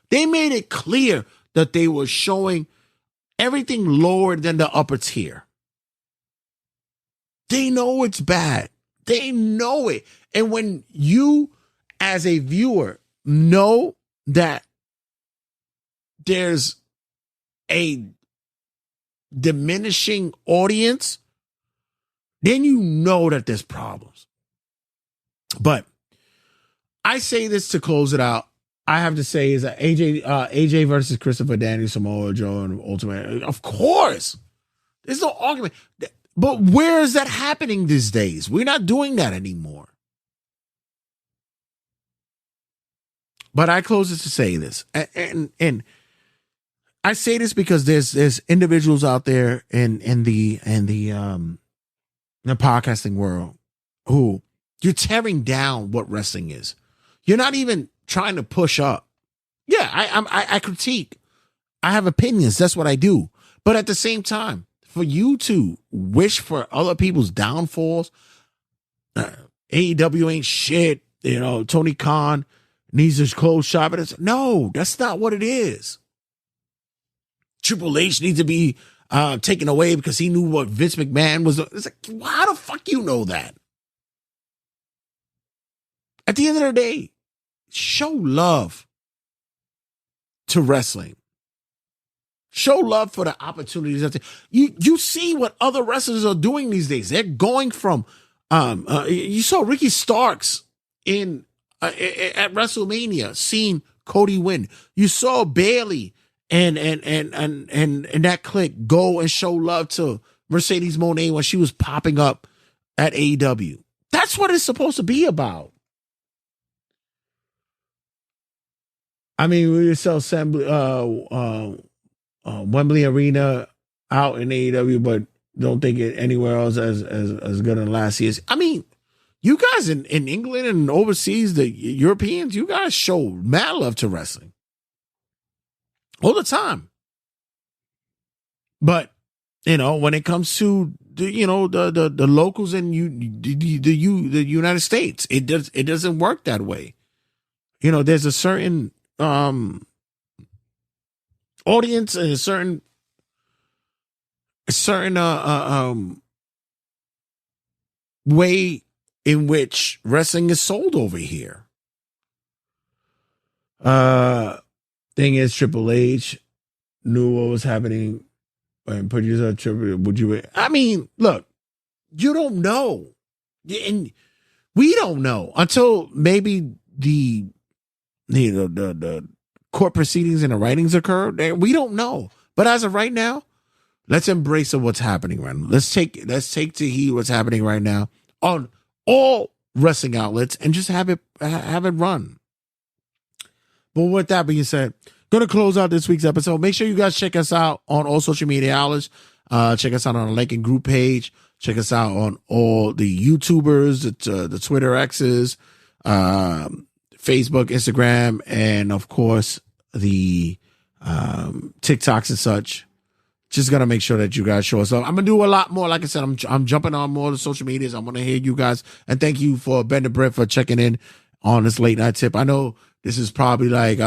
S7: They made it clear that they were showing everything lower than the upper tier. They know it's bad. They know it. And when you, as a viewer, know that there's a diminishing audience, then you know that there's problems. But I say this to close it out. I have to say is that AJ versus Christopher, Danny, Samoa Joe, and Ultimate. Of course, there's no argument. But where is that happening these days? We're not doing that anymore. But I close it to say this, and I say this because there's individuals out there in the podcasting world who you're tearing down what wrestling is. You're not even trying to push up. Yeah, I critique. I have opinions. That's what I do. But at the same time, for you to wish for other people's downfalls, AEW ain't shit. You know, Tony Khan needs to close shop. No, that's not what it is. Triple H needs to be taken away because he knew what Vince McMahon was. It's like, how the fuck you know that? At the end of the day, show love to wrestling. Show love for the opportunities. You see what other wrestlers are doing these days. They're going from you saw Ricky Starks in at WrestleMania seeing Cody win. You saw Bayley and that clique go and show love to Mercedes Moné when she was popping up at AEW. That's what it's supposed to be about. I mean, we sell Wembley Arena out in AEW, but don't think it anywhere else as good as last year's. I mean, you guys in England and overseas, the Europeans, you guys show mad love to wrestling all the time. But you know, when it comes to the locals in the United States, it doesn't work that way. You know, there's a certain audience and a certain way in which wrestling is sold over here. Thing is, Triple H knew what was happening and producer Triple. I mean, look, you don't know, and we don't know until maybe the court proceedings and the writings occur. We don't know. But as of right now, let's embrace what's happening right now. Let's take to heed what's happening right now on all wrestling outlets and just have it run. But with that being said, going to close out this week's episode. Make sure you guys check us out on all social media outlets. Check us out on our Like and Group page. Check us out on all the YouTubers, the Twitter X's, Facebook, Instagram, and of course the TikToks and such. Just gonna make sure that you guys show us up. I'm gonna do a lot more. Like I said, I'm jumping on more of the social medias. I want to hear you guys, and thank you for Ben the Brett for checking in on this late night tip. I know this is probably like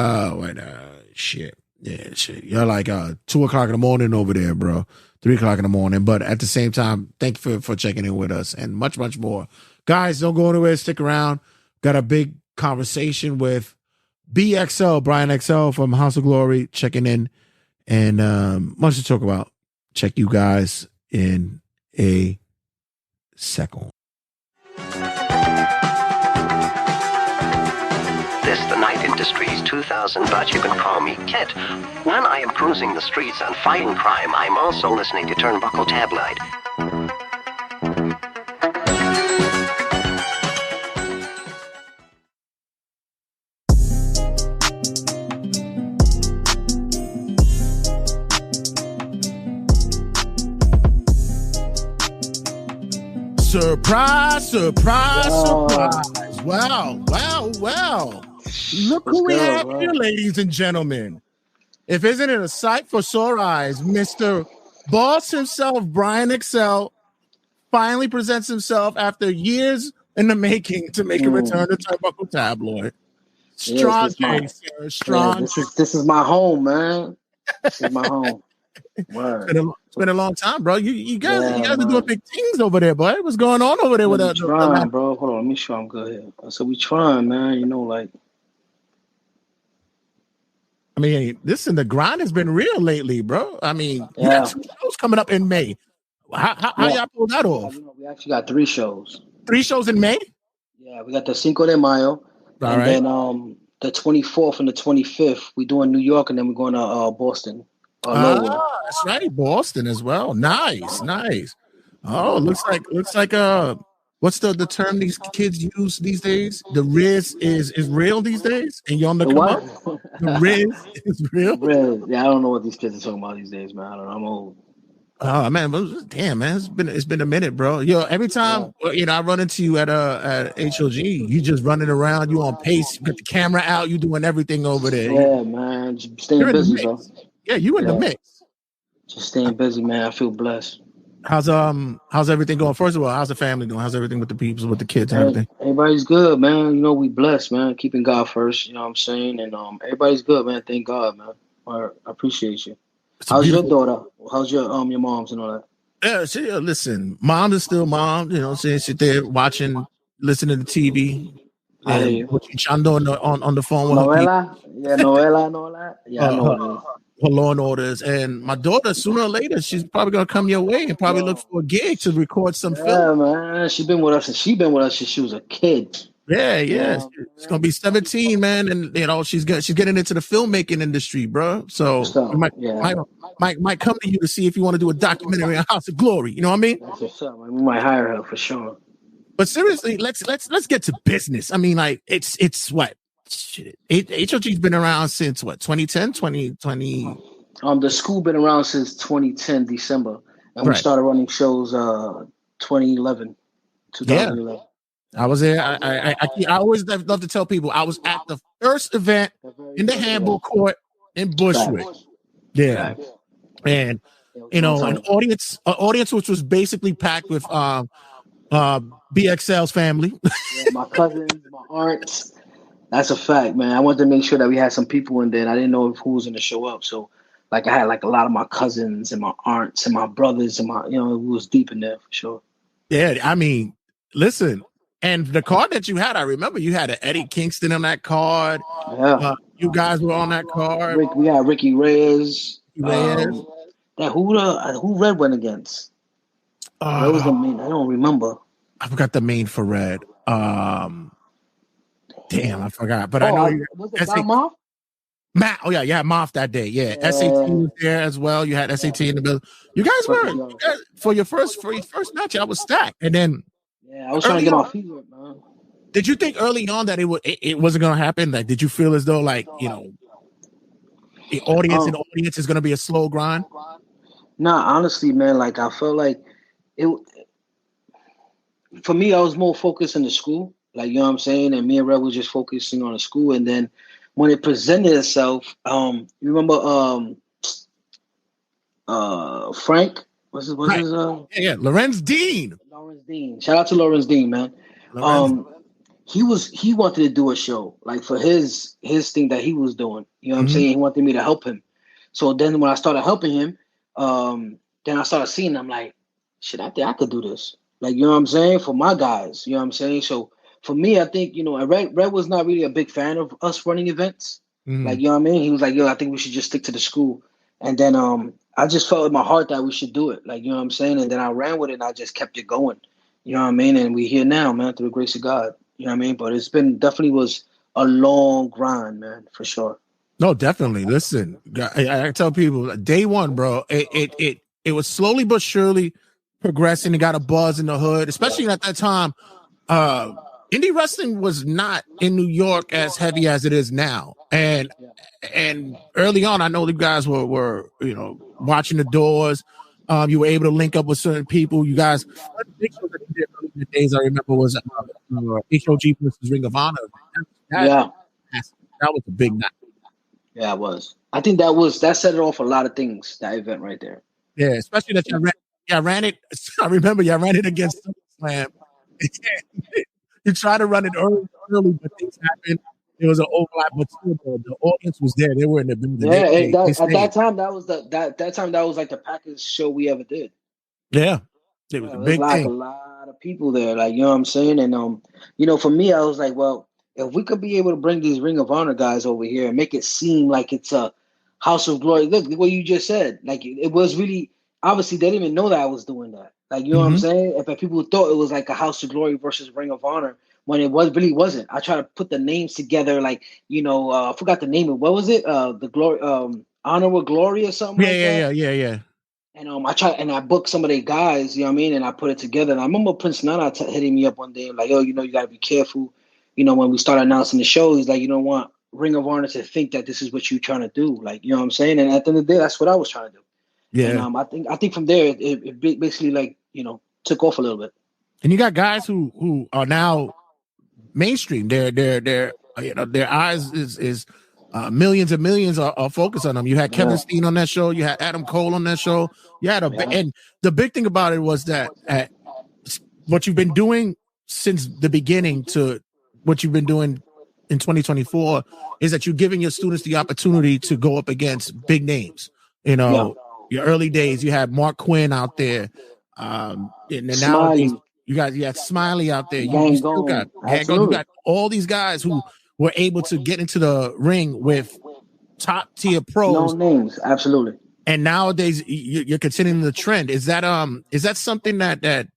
S7: shit. Yeah, shit. You're like 2 o'clock in the morning over there, bro. 3 o'clock in the morning. But at the same time, thank you for checking in with us and much, much more. Guys, don't go anywhere. Stick around. Got a big conversation with BXL, Brian XL from House of Glory, checking in. And much to talk about. Check you guys in a second.
S10: This the Night Industries 2000, but you can call me Kit. When I am cruising the streets and fighting crime, I'm also listening to Turnbuckle Tabloid.
S7: Surprise, surprise, surprise. Wow. Look who we have here, ladies and gentlemen. If isn't it a sight for sore eyes, Mr. Boss himself, Brian XL, finally presents himself after years in the making to make a return to Turnbuckle Tabloid. Strong day, sir. Strong.
S11: This is my home, man. This is my home. Word.
S7: It's been a long time, bro. You guys are doing big things over there, boy. What's going on over there with that?
S11: Trying, bro. Hold on, let me show I'm good here. So we trying, man. You know, like.
S7: I mean, the grind has been real lately, bro. I mean, you got 2 shows coming up in May. How y'all pull that off?
S11: We actually got 3 shows.
S7: 3 shows in May?
S11: Yeah, we got the Cinco de Mayo. Then the 24th and the 25th, we doing New York, and then we're going to Boston.
S7: That's right, Boston as well. Nice. Oh, looks like what's the term these kids use these days? The Riz is real these days, and you're on the come up. The Riz is real.
S11: Riz. Yeah, I don't know what these kids are talking about these days, man. I don't know. I'm old.
S7: Oh man, damn man, it's been a minute, bro. Yo, every time I run into you at HOG, you just running around, you on pace, you got the camera out, you doing everything over there.
S11: Yeah, man, just staying busy, bro.
S7: Yeah, you in the mix.
S11: Just staying busy, man. I feel blessed.
S7: How's everything going? First of all, how's the family doing? How's everything with the people, with the kids and everything?
S11: Everybody's good, man. You know, we blessed, man. Keeping God first, you know what I'm saying? And everybody's good, man. Thank God, man. I appreciate you. How's your daughter? How's your moms and all that?
S7: Yeah, listen, mom is still mom, you know what I'm saying? Sit there watching, listening to TV. And what you trying to do on the phone with
S11: Novela? Novela and all that? Yeah, I know what it is.
S7: Her Law and Orders, and my daughter sooner or later she's probably gonna come your way and probably look for a gig to record some film.
S11: Yeah, man, she's been with us since she was a kid.
S7: Yeah. She's gonna be 17, man, and she's getting into the filmmaking industry, bro. So might come to you to see if you want to do a documentary on House of Glory. You know what I mean?
S11: That's what's up, man. We might hire her for sure.
S7: But seriously, let's get to business. I mean, like it's what. Shit. HOG's been around since what, 2010, 2020?
S11: The school been around since 2010 December, and we started running shows 2011.
S7: Yeah, I was there. I always love to tell people I was at the first event in the handball court in Bushwick. Yeah, and an audience which was basically packed with BXL's family,
S11: my cousins, my aunts. That's a fact, man. I wanted to make sure that we had some people in there. And I didn't know who was going to show up. So, I had a lot of my cousins and my aunts and my brothers and it was deep in there for sure.
S7: Yeah, I mean, listen, and the card that you had, I remember you had an Eddie Kingston on that card.
S11: Yeah,
S7: you guys were on that card.
S11: We had Ricky Reyes. Who Red went against? What was the main? I don't remember.
S7: I forgot the main for Red. Damn, I forgot. But I know
S11: was it Moff?
S7: Matt. Oh yeah, you had Moff that day. Yeah. SAT was there as well. You had SAT in the middle. You guys for your first match. I was stacked, and then
S11: I was trying to get my feet wet, man.
S7: Did you think early on that it wasn't going to happen? Like, did you feel as though the audience is going to be a slow grind?
S11: Nah, honestly, man. I felt like it. For me, I was more focused in the school. You know what I'm saying? And me and Red was just focusing on the school. And then when it presented itself, you remember Frank? What's his
S7: Lorenz Dean.
S11: Lawrence Dean. Shout out to Lawrence Dean, man. He wanted to do a show, for his thing that he was doing. You know what I'm saying? He wanted me to help him. So then when I started helping him, then I started seeing, I'm like, shit, I think I could do this. Like, you know what I'm saying? For my guys, you know what I'm saying? So for me, I think, Red was not really a big fan of us running events. Like, you know what I mean? He was like, yo, I think we should just stick to the school. And then I just felt in my heart that we should do it. Like, you know what I'm saying? And then I ran with it and I just kept it going. You know what I mean? And we here now, man, through the grace of God. You know what I mean? But it's been definitely was a long grind, man, for sure.
S7: No, definitely. Listen, I tell people day one, bro, it was slowly but surely progressing. It got a buzz in the hood, especially at that time. Indie wrestling was not in New York as heavy as it is now. And early on, I know the guys were watching the doors. You were able to link up with certain people. You guys, one of the big shows that you did early in the days, I remember, was HOG versus Ring of Honor. That was a big night.
S11: Yeah, it was. I think that set it off a lot of things, that event right there.
S7: Yeah, especially that y'all ran it. I remember y'all ran it against SummerSlam. You tried to run it early, but things happened. There was an overlap, but still, the audience was there. They were in the building.
S11: Yeah, at that time, that was that was like the package show we ever did.
S7: Yeah, it was a big
S11: like
S7: thing.
S11: A lot of people there, like, you know what I'm saying. And for me, I was like, well, if we could be able to bring these Ring of Honor guys over here and make it seem like it's a House of Glory. Look, what you just said, like it was really obviously they didn't even know that I was doing that. Like, you know what I'm saying? If people thought it was like a House of Glory versus Ring of Honor, when it really wasn't. I tried to put the names together, like, I forgot the name of what was it? The Glory, Honor with Glory or something.
S7: Yeah.
S11: And I booked some of the guys, you know what I mean, and I put it together. And I remember Prince Nana hitting me up one day, like, "Yo, you got to be careful. When we start announcing the show, he's like, you don't want Ring of Honor to think that this is what you're trying to do, like, you know what I'm saying." And at the end of the day, that's what I was trying to do.
S7: Yeah.
S11: And I think from there it basically, like, took off a little bit.
S7: And you got guys who are now mainstream. Their eyes is millions and millions are focused on them. You had Kevin Steen on that show. You had Adam Cole on that show. You had and the big thing about it was that what you've been doing since the beginning to what you've been doing in 2024 is that you're giving your students the opportunity to go up against big names. Your early days, you had Mark Quinn out there. And nowadays, you had Smiley out there. You still got Gangon. You got all these guys who were able to get into the ring with top tier pros.
S11: No names, absolutely.
S7: And nowadays, you're continuing the trend. Is that something that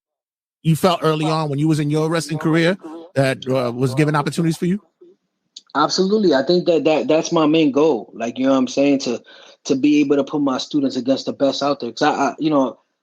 S7: you felt early on when you was in your wrestling career that was giving opportunities for you?
S11: Absolutely. I think that's my main goal. Like, you know what I'm saying, to be able to put my students against the best out there. Because I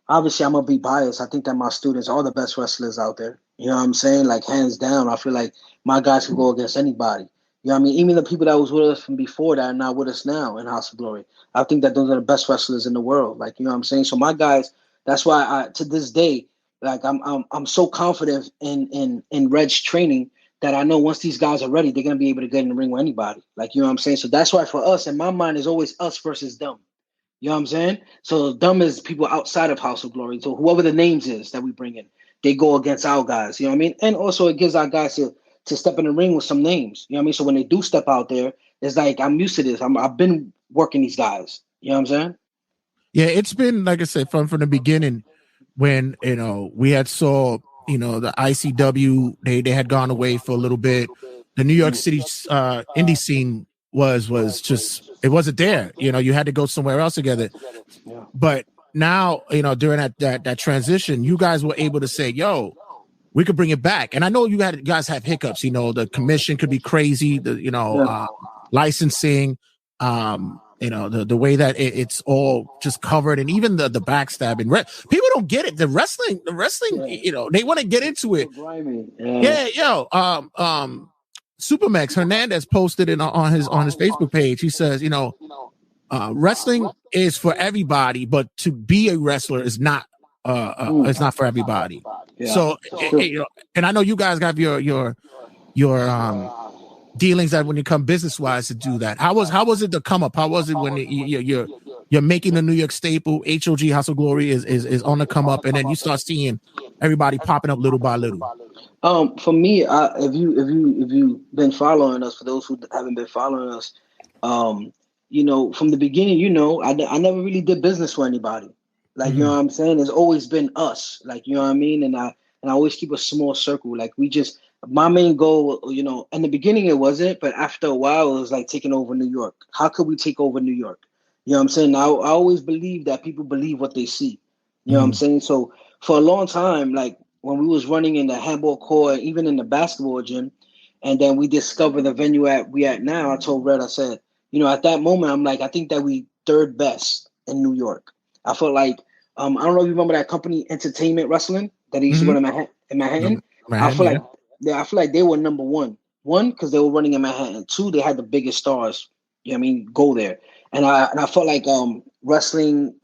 S11: obviously I'm gonna be biased. I think that my students are the best wrestlers out there. You know what I'm saying? Like, hands down, I feel like my guys can go against anybody. You know what I mean? Even the people that was with us from before that are not with us now in House of Glory. I think that those are the best wrestlers in the world. Like, you know what I'm saying? So my guys, that's why to this day, like, I'm so confident in Red's training that I know once these guys are ready, they're gonna be able to get in the ring with anybody. Like, you know what I'm saying? So that's why for us, in my mind, is always us versus them. You know what I'm saying? So them is people outside of House of Glory. So whoever the names is that we bring in, they go against our guys. You know what I mean? And also it gives our guys to step in the ring with some names. You know what I mean? So when they do step out there, it's like, I'm used to this. I've been working these guys. You know what I'm saying?
S7: Yeah, it's been, like I said, from the beginning when, we had saw, the ICW, they had gone away for a little bit. The New York City indie scene was just, it wasn't there. You had to go somewhere else together. But now, during that transition, you guys were able to say, yo, we could bring it back. And I know you guys have hiccups, the commission could be crazy, licensing, the way that it's all just covered, and even the backstabbing. People don't get it. The wrestling, they want to get into it. Supermax Hernandez posted it on his Facebook page. He says, wrestling is for everybody, but to be a wrestler is not. It's not for everybody. Yeah. So, and I know you guys have your dealings that when you come business wise to do that. How was it to come up? How was it when you're making the New York staple? HOG House of Glory is on the come up, and then you start seeing everybody popping up little by little.
S11: For me, if you've been following us, for those who haven't been following us, from the beginning, I never really did business for anybody. Like, you know what I'm saying? It's always been us. Like, you know what I mean? And I always keep a small circle. Like, my main goal, in the beginning it wasn't, but after a while it was like taking over New York. How could we take over New York? You know what I'm saying? I always believe that people believe what they see. You know what I'm saying? So for a long time, like when we was running in the handball court, even in the basketball gym, and then we discovered the venue we at now, I told Red, I said, at that moment, I'm like, I think that we third best in New York. I felt like, I don't know if you remember that company, Entertainment Wrestling, that they used to run in Manhattan. I feel like they were number one. One, because they were running in Manhattan. Two, they had the biggest stars. You know what I mean? Go there. And I felt like wrestling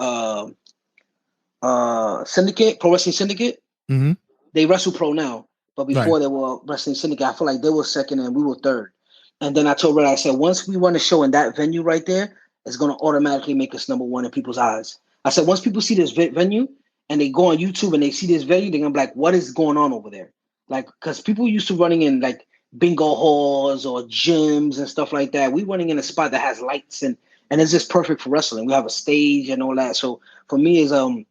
S11: syndicate, Pro Wrestling Syndicate, they wrestle pro now. But before they were Wrestling Syndicate, I feel like they were second and we were third. And then I told Red, I said, once we run a show in that venue right there, it's going to automatically make us number one in people's eyes. I said, once people see this venue and they go on YouTube and they see this venue, they're going to be like, what is going on over there? Like, because people used to running in like bingo halls or gyms and stuff like that. We running in a spot that has lights and it's just perfect for wrestling. We have a stage and all that. So for me, is from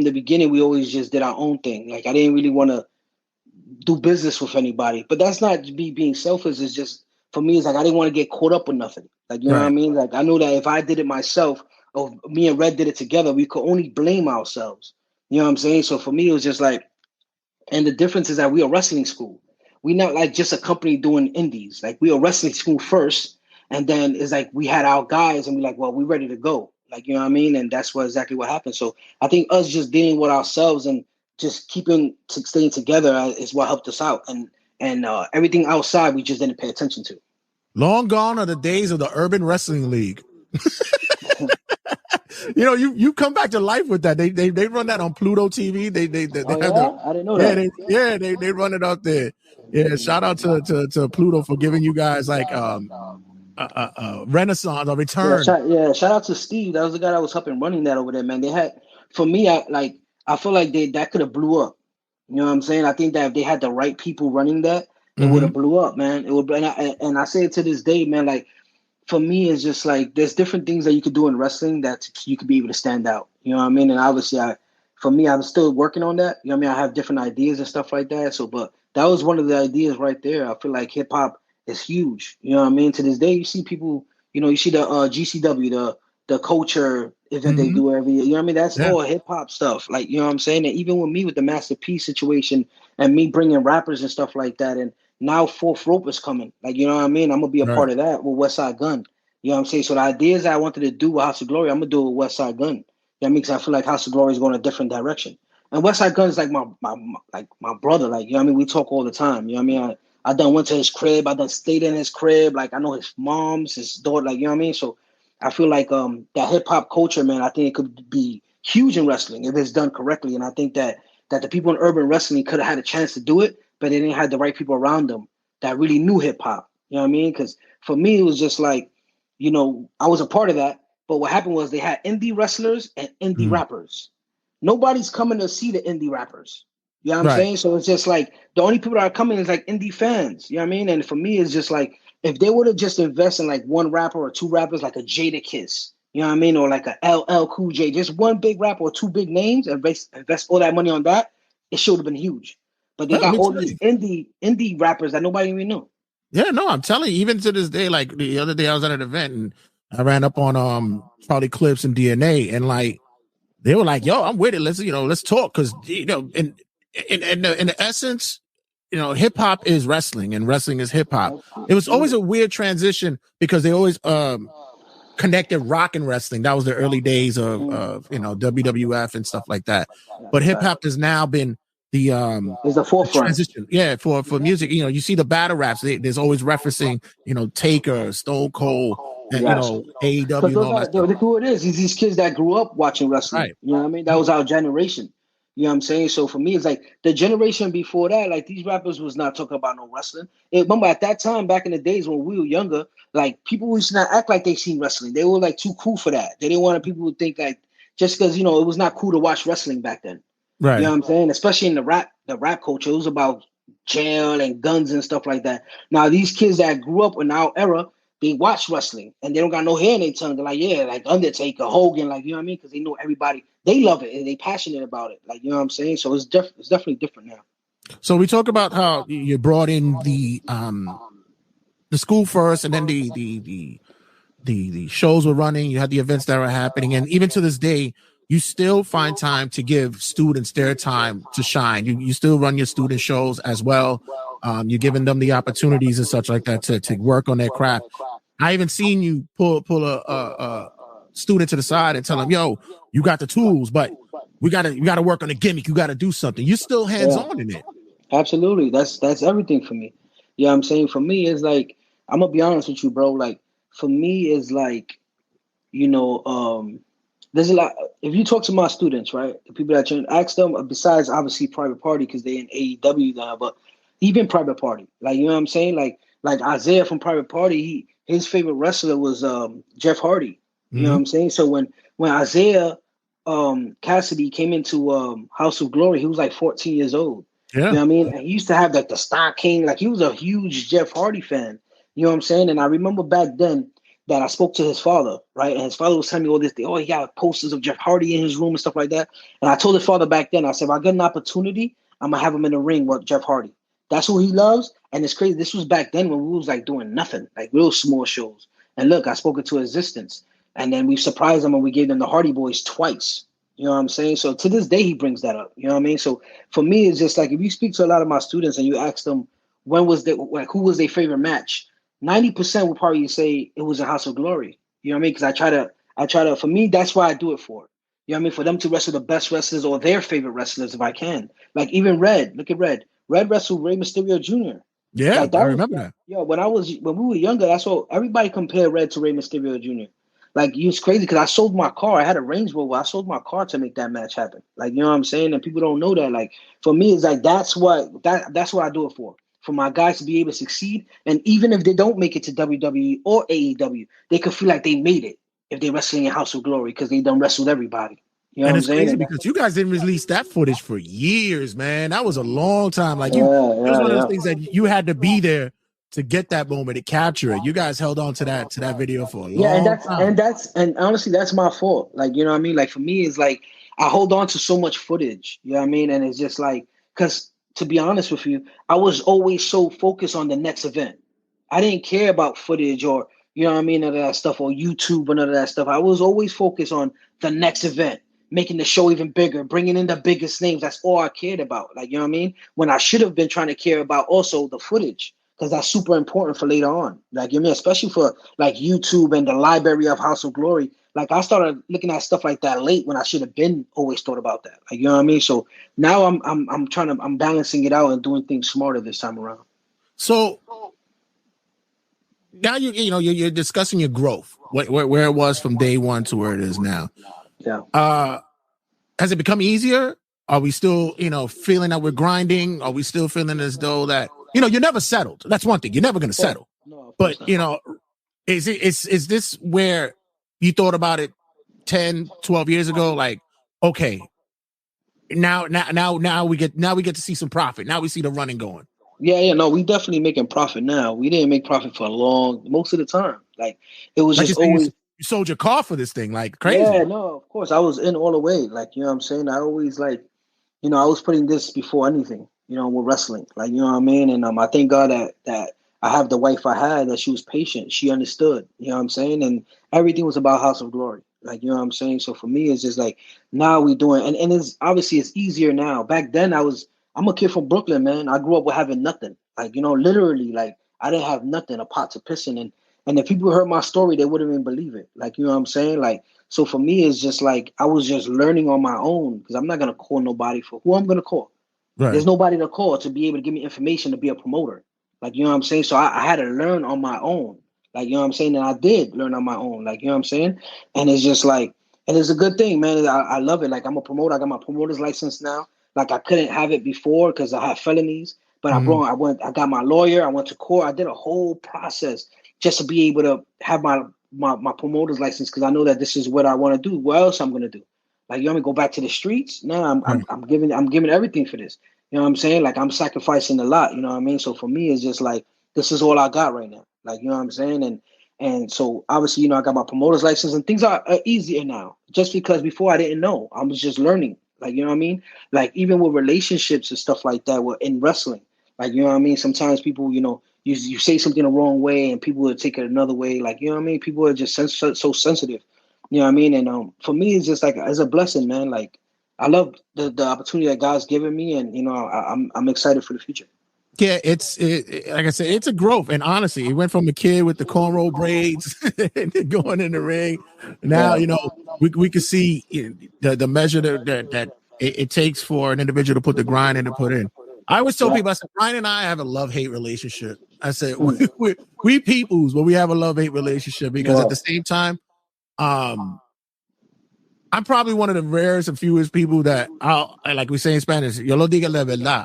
S11: the beginning, we always just did our own thing. Like, I didn't really want to do business with anybody, but that's not me being selfish. It's just, for me, it's like I didn't want to get caught up with nothing. Like, you know what I mean? Like, I knew that if I did it myself or me and Red did it together, we could only blame ourselves. You know what I'm saying? So for me, it was just like, and the difference is that we are wrestling school. We're not like just a company doing indies. Like, we are wrestling school first, and then it's like we had our guys and we're like, well, we're ready to go. Like, you know what I mean? And that's exactly what happened. So I think us just dealing with ourselves and just staying together is what helped us out. And everything outside, we just didn't pay attention to.
S7: Long gone are the days of the Urban Wrestling League. You come back to life with that. They run that on Pluto TV. They
S11: I didn't know that.
S7: They run it up there. Yeah, shout out to Pluto for giving you guys like renaissance or return.
S11: Shout out to Steve. That was the guy that was helping running that over there, man. They had, for me, I feel like that could have blew up. You know what I'm saying? I think that if they had the right people running that, it would have blew up, man. It would, and I say it to this day, man. Like, for me, it's just like there's different things that you could do in wrestling that you could be able to stand out. You know what I mean? And obviously, for me, I'm still working on that. You know what I mean? I have different ideas and stuff like that. So, but that was one of the ideas right there. I feel like hip hop is huge. You know what I mean? To this day, you see people. You see the GCW, the culture event they do every year. You know what I mean? That's all hip hop stuff. Like, you know what I'm saying? And even with me with the Master P situation and me bringing rappers and stuff like that, and now Fourth Rope is coming. Like, you know what I mean? I'm gonna be a part of that with Westside Gunn. You know what I'm saying? So the ideas that I wanted to do with House of Glory, I'm gonna do it with Westside Gunn. You know what I mean? Because I feel like House of Glory is going a different direction. And Westside Gunn is like my brother. Like, you know what I mean? We talk all the time. You know what I mean? I done went to his crib. I done stayed in his crib. Like, I know his mom's, his daughter. Like, you know what I mean? So I feel like that hip hop culture, man, I think it could be huge in wrestling if it's done correctly. And I think that the people in urban wrestling could have had a chance to do it, but they didn't have the right people around them that really knew hip hop. You know what I mean? Because for me, it was just like, I was a part of that. But what happened was they had indie wrestlers and indie rappers. Nobody's coming to see the indie rappers. You know what I'm saying? So it's just like the only people that are coming is like indie fans. You know what I mean? And for me, it's just like if they would have just invested in like one rapper or two rappers, like a Jada Kiss, you know what I mean? Or like a LL Cool J, just one big rapper or two big names, and invest all that money on that, it should have been huge. But they got all these indie rappers that nobody even knew.
S7: Yeah, no, I'm telling you, even to this day, like the other day I was at an event and I ran up on Charlie Clips and DNA, and like they were like, yo, I'm with it. Let's talk. Cause in the essence, hip hop is wrestling and wrestling is hip hop. It was always a weird transition because they always connected rock and wrestling. That was the early days of WWF and stuff like that. But hip hop has now been
S11: is the forefront
S7: transition. Yeah, for music. You see the battle raps. There's always referencing, Taker, Stone Cold, and AEW and all that stuff.
S11: Look who it is. It's these kids that grew up watching wrestling.
S7: Right.
S11: You know what I mean? That was our generation. You know what I'm saying? So for me, it's like the generation before that, like these rappers was not talking about no wrestling. Remember at that time, back in the days when we were younger, like people used to not act like they seen wrestling. They were like too cool for that. They didn't want people to think like just because, it was not cool to watch wrestling back then.
S7: Right.
S11: You know what I'm saying? Especially in the rap culture, it was about jail and guns and stuff like that. Now these kids that grew up in our era, they watch wrestling and they don't got no hair in their tongue. They're like, yeah, like Undertaker, Hogan, like, you know what I mean? Because they know everybody, they love it and they passionate about it. Like, you know what I'm saying? So it's definitely different now.
S7: So we talk about how you brought in the school first, and then the shows were running. You had the events that were happening, and even to this day, you still find time to give students their time to shine. You still run your student shows as well. You're giving them the opportunities and such like that to work on their craft. I even seen you pull a student to the side and tell them, "Yo, you got the tools, but we gotta work on the gimmick. You gotta do something." You're still hands on in it.
S11: Absolutely. That's everything for me. You know what I'm saying? For me, it's like, I'm gonna be honest with you, bro. Like, for me, is like, you know, there's a lot. If you talk to my students, right, the people that train, ask them, besides obviously Private Party, because they in AEW now, but even Private Party, like, you know what I'm saying? Like Isaiah from Private Party, his favorite wrestler was Jeff Hardy. You know what I'm saying? So when Isaiah Cassidy came into House of Glory, he was like 14 years old.
S7: Yeah.
S11: You know what I mean? And he used to have like the Star King, like he was a huge Jeff Hardy fan. You know what I'm saying? And I remember back then that I spoke to his father, right? And his father was telling me all this. Oh, he got posters of Jeff Hardy in his room and stuff like that. And I told his father back then, I said, if I get an opportunity, I'm gonna have him in the ring with Jeff Hardy. That's who he loves. And it's crazy. This was back then when we was like doing nothing, like real small shows. And look, I spoke it to existence. And then we surprised him and we gave them the Hardy Boys twice. You know what I'm saying? So to this day, he brings that up. You know what I mean? So for me, it's just like, if you speak to a lot of my students and you ask them, who was their favorite match? 90% will probably say it was a House of Glory. You know what I mean? Because I try to, for me, that's why I do it for. You know what I mean? For them to wrestle the best wrestlers or their favorite wrestlers if I can. Like even Red, look at Red. Red wrestled Rey Mysterio Jr.
S7: Yeah,
S11: like,
S7: I remember that.
S11: Yeah, when we were younger, that's what everybody compared Red to Rey Mysterio Jr. Like, it's crazy because I sold my car. I had a Range Rover. I sold my car to make that match happen. Like, you know what I'm saying? And people don't know that. Like, for me, it's like that's what I do it for my guys to be able to succeed. And even if they don't make it to WWE or AEW, they could feel like they made it if they're wrestling in House of Glory because they done wrestled everybody. You know
S7: and
S11: what
S7: it's
S11: I'm saying?
S7: crazy because you guys didn't release that footage for years, man. That was a long time. Like, it was one of those things that you had to be there to get that moment, to capture it. You guys held on to that video for a long time.
S11: And honestly, that's my fault. Like, you know what I mean? Like, for me, it's like I hold on to so much footage. You know what I mean? And it's just like, because to be honest with you, I was always so focused on the next event. I didn't care about footage or, you know what I mean, none of that stuff, or YouTube or none of that stuff. I was always focused on the next event, making the show even bigger, bringing in the biggest names. That's all I cared about. Like, you know what I mean? When I should have been trying to care about also the footage, because that's super important for later on. Like, you know, especially for like YouTube and the library of House of Glory. Like, I started looking at stuff like that late when I should have been always thought about that. Like, you know what I mean? So now I'm balancing it out and doing things smarter this time around.
S7: So now you're discussing your growth, where it was from day one to where it is now.
S11: Yeah.
S7: Has it become easier? Are we still, feeling that we're grinding? Are we still feeling as though that, you're never settled? That's one thing. You're never going to settle.
S11: No,
S7: but, is this where you thought about it 10, 12 years ago? Like, okay, now we get to see some profit. Now we see the running going.
S11: Yeah, no, we definitely making profit now. We didn't make profit for most of the time. Like, it was
S7: like
S11: just always.
S7: You sold your car for this thing, like crazy.
S11: Yeah, no, of course. I was in all the way. Like, you know what I'm saying? I always I was putting this before anything, with wrestling. Like, you know what I mean? And I thank God that I have the wife I had, that she was patient. She understood, you know what I'm saying? And everything was about House of Glory. Like, you know what I'm saying? So for me, it's just like, now we doing, and it's obviously it's easier now. Back then I'm a kid from Brooklyn, man. I grew up with having nothing. Like, literally, like, I didn't have nothing, a pot to piss in. And if people heard my story, they wouldn't even believe it. Like, you know what I'm saying? Like, so for me, it's just like, I was just learning on my own, because I'm not going to call nobody for who I'm going to call. Right. There's nobody to call to be able to give me information to be a promoter. Like, you know what I'm saying? So I had to learn on my own. Like, you know what I'm saying? And I did learn on my own. Like, you know what I'm saying? And it's just like, and it's a good thing, man. I love it. Like, I'm a promoter. I got my promoter's license now. Like, I couldn't have it before because I had felonies. But I got my lawyer. I went to court. I did a whole process just to be able to have my promoter's license, because I know that this is what I want to do. What else I'm going to do? Like, you want me to go back to the streets? No, I'm giving everything for this. You know what I'm saying? Like, I'm sacrificing a lot. You know what I mean? So for me, it's just like, this is all I got right now. Like, you know what I'm saying? And so obviously, I got my promoter's license and things are easier now. Just because before I didn't know, I was just learning. Like, you know what I mean? Like even with relationships and stuff like that, were in wrestling. Like, you know what I mean? Sometimes people, you say something the wrong way and people will take it another way. Like, you know what I mean? People are just so sensitive. You know what I mean? And for me, it's just like it's a blessing, man. Like I love the opportunity that God's given me, and I'm excited for the future.
S7: Yeah, like I said, it's a growth. And honestly, it went from a kid with the cornrow braids and then going in the ring. Now, we can see the measure that it takes for an individual to put the grind in to put in. I always tell people, I said, Brian and I have a love-hate relationship. I said, we peoples, but we have a love-hate relationship because at the same time, I'm probably one of the rarest and fewest people that like we say in Spanish, yo lo diga la verdad.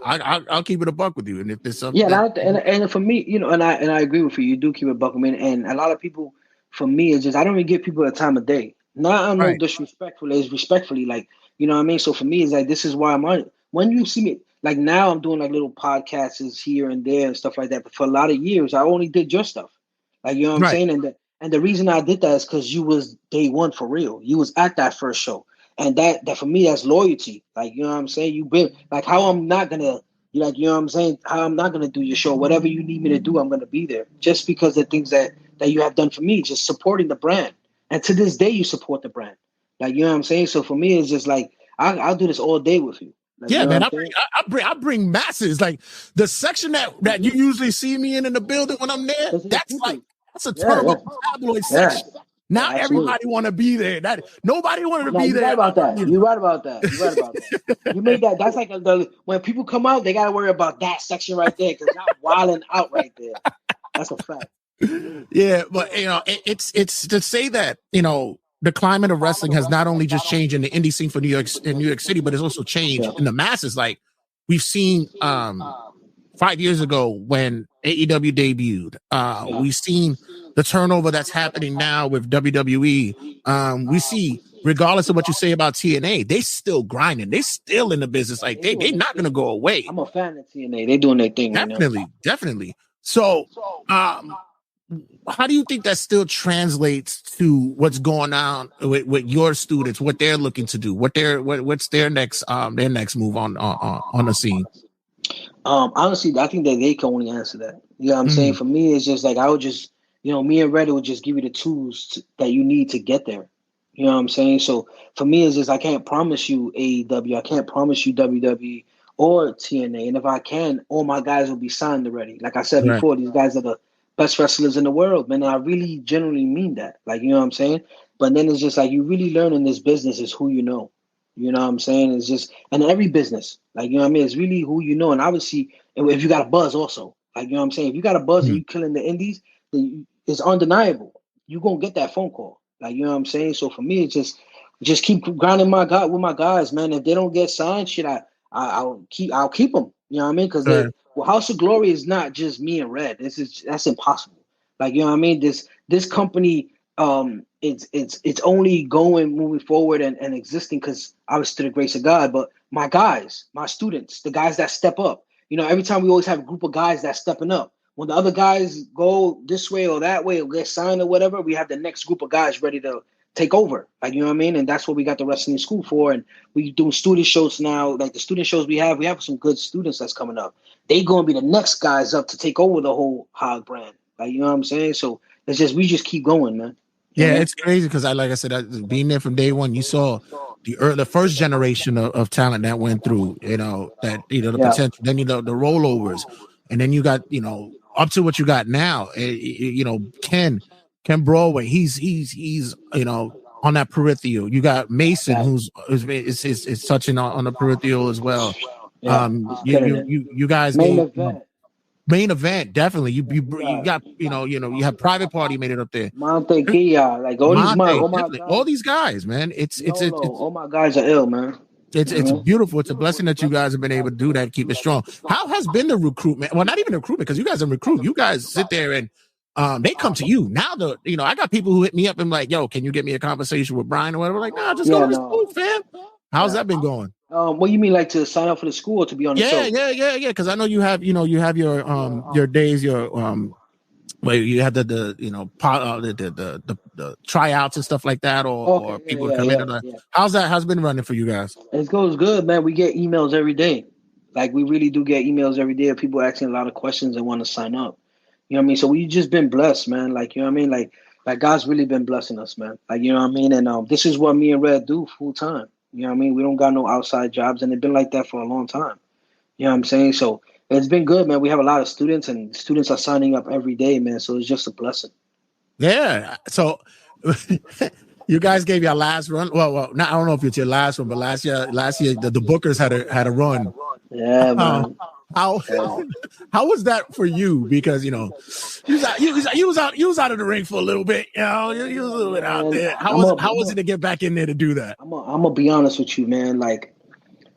S7: I'll keep it a buck with you. And if there's something,
S11: and for me, and I agree with you. You do keep it a buck with me, and a lot of people, for me, it's just I don't even give people the time of day. Not no disrespectful, it's respectfully, like you know what I mean. So for me, it's like this is why I'm on it. When you see me, like now, I'm doing like little podcasts here and there and stuff like that. But for a lot of years, I only did your stuff. Like you know what I'm saying, and the reason I did that is because you was day one for real. You was at that first show. And that for me, that's loyalty. Like, you know what I'm saying? You've been like how I'm not gonna you know what I'm saying? How I'm not gonna do your show. Whatever you need me to do, I'm gonna be there. Just because of things that you have done for me, just supporting the brand. And to this day you support the brand. Like, you know what I'm saying? So for me, it's just like I'll do this all day with you. Like,
S7: yeah,
S11: you know
S7: man, I bring masses. Like the section that you usually see me in the building when I'm there, that's a Turnbuckle Tabloid section. Now everybody want to be there. That nobody wanted to be there.
S11: You're right about that. You're right about that. You made that. That's like when people come out, they gotta worry about that section right there because y'all wilding out right there. That's a fact.
S7: Yeah, but it's to say that the climate of wrestling has not only just changed in the indie scene for New York City, but it's also changed in the masses. Like we've seen 5 years ago when AEW debuted. We've seen the turnover that's happening now with WWE. We see, regardless of what you say about TNA, they still grinding. They still in the business. Like they not gonna go away.
S11: I'm a fan of TNA. They doing their thing.
S7: Definitely. So, how do you think that still translates to what's going on with your students? What they're looking to do? What's their next move on the scene?
S11: Honestly, I think that they can only answer that. You know what I'm saying? For me, it's just like I would just, me and Red would just give you the tools that you need to get there. You know what I'm saying? So for me, it's just I can't promise you AEW, I can't promise you WWE or TNA, and if I can, all my guys will be signed already. Like I said before, these guys are the best wrestlers in the world, man. And I really genuinely mean that. Like, you know what I'm saying? But then it's just like you really learn in this business is who you know. You know what I'm saying? It's just, and every business, like, you know what I mean? It's really who you know. And obviously, if you got a buzz also, like, you know what I'm saying? If you got a buzz and you killing the indies, then it's undeniable. You're going to get that phone call. Like, you know what I'm saying? So for me, it's just keep grinding with my guys, man. If they don't get signed, shit, I'll keep them. You know what I mean? Because House of Glory is not just me and Red. That's impossible. Like, you know what I mean? This company, it's only moving forward and existing because obviously to the grace of God. But my guys, my students, the guys that step up. Every time we always have a group of guys that's stepping up. When the other guys go this way or that way or get signed or whatever, we have the next group of guys ready to take over. Like, you know what I mean? And that's what we got the wrestling school for. And we do student shows now. Like the student shows we have some good students that's coming up. They going to be the next guys up to take over the whole Hog brand. Like, you know what I'm saying? So we just keep going, man.
S7: Yeah, it's crazy because like I said, being there from day one, you saw the first generation of talent that went through, the potential, then the rollovers, and then you got up to what you got now. Ken Broadway, he's on that peripheral. You got Mason, who's is touching on the peripheral as well. You guys main event, definitely. You got you have Private Party made it up there.
S11: Montequilla, like
S7: all these guys, man. It's
S11: all my guys are ill, man.
S7: It's beautiful. It's a blessing that you guys have been able to do that, keep it strong. How has been the recruitment? Well, not even recruitment, because you guys are recruit. You guys sit there and they come to you. Now I got people who hit me up and like, yo, can you get me a conversation with Brian or whatever? Like, nah, just go to the school, fam. How's that been going?
S11: What you mean, like to sign up for the school or to be on the show?
S7: Yeah. Because I know you have your days, your where you had the tryouts and stuff like that, or people come in and how's it been running for you guys?
S11: It goes good, man. We get emails every day. Like we really do get emails every day of people asking a lot of questions and want to sign up. You know what I mean? So we just been blessed, man. Like, you know what I mean? Like God's really been blessing us, man. Like, you know what I mean? And this is what me and Red do full time. You know what I mean? We don't got no outside jobs, and it's been like that for a long time. You know what I'm saying? So it's been good, man. We have a lot of students, and students are signing up every day, man. So it's just a blessing.
S7: Yeah. So you guys gave your last run. Well, not, I don't know if it's your last one, but last year the Bookers had a run.
S11: Yeah, man.
S7: How was that for you? Because you was out of the ring for a little bit. You know, you was a little bit out there. How was it to get back in there to do that?
S11: I'm gonna be honest with you, man. Like,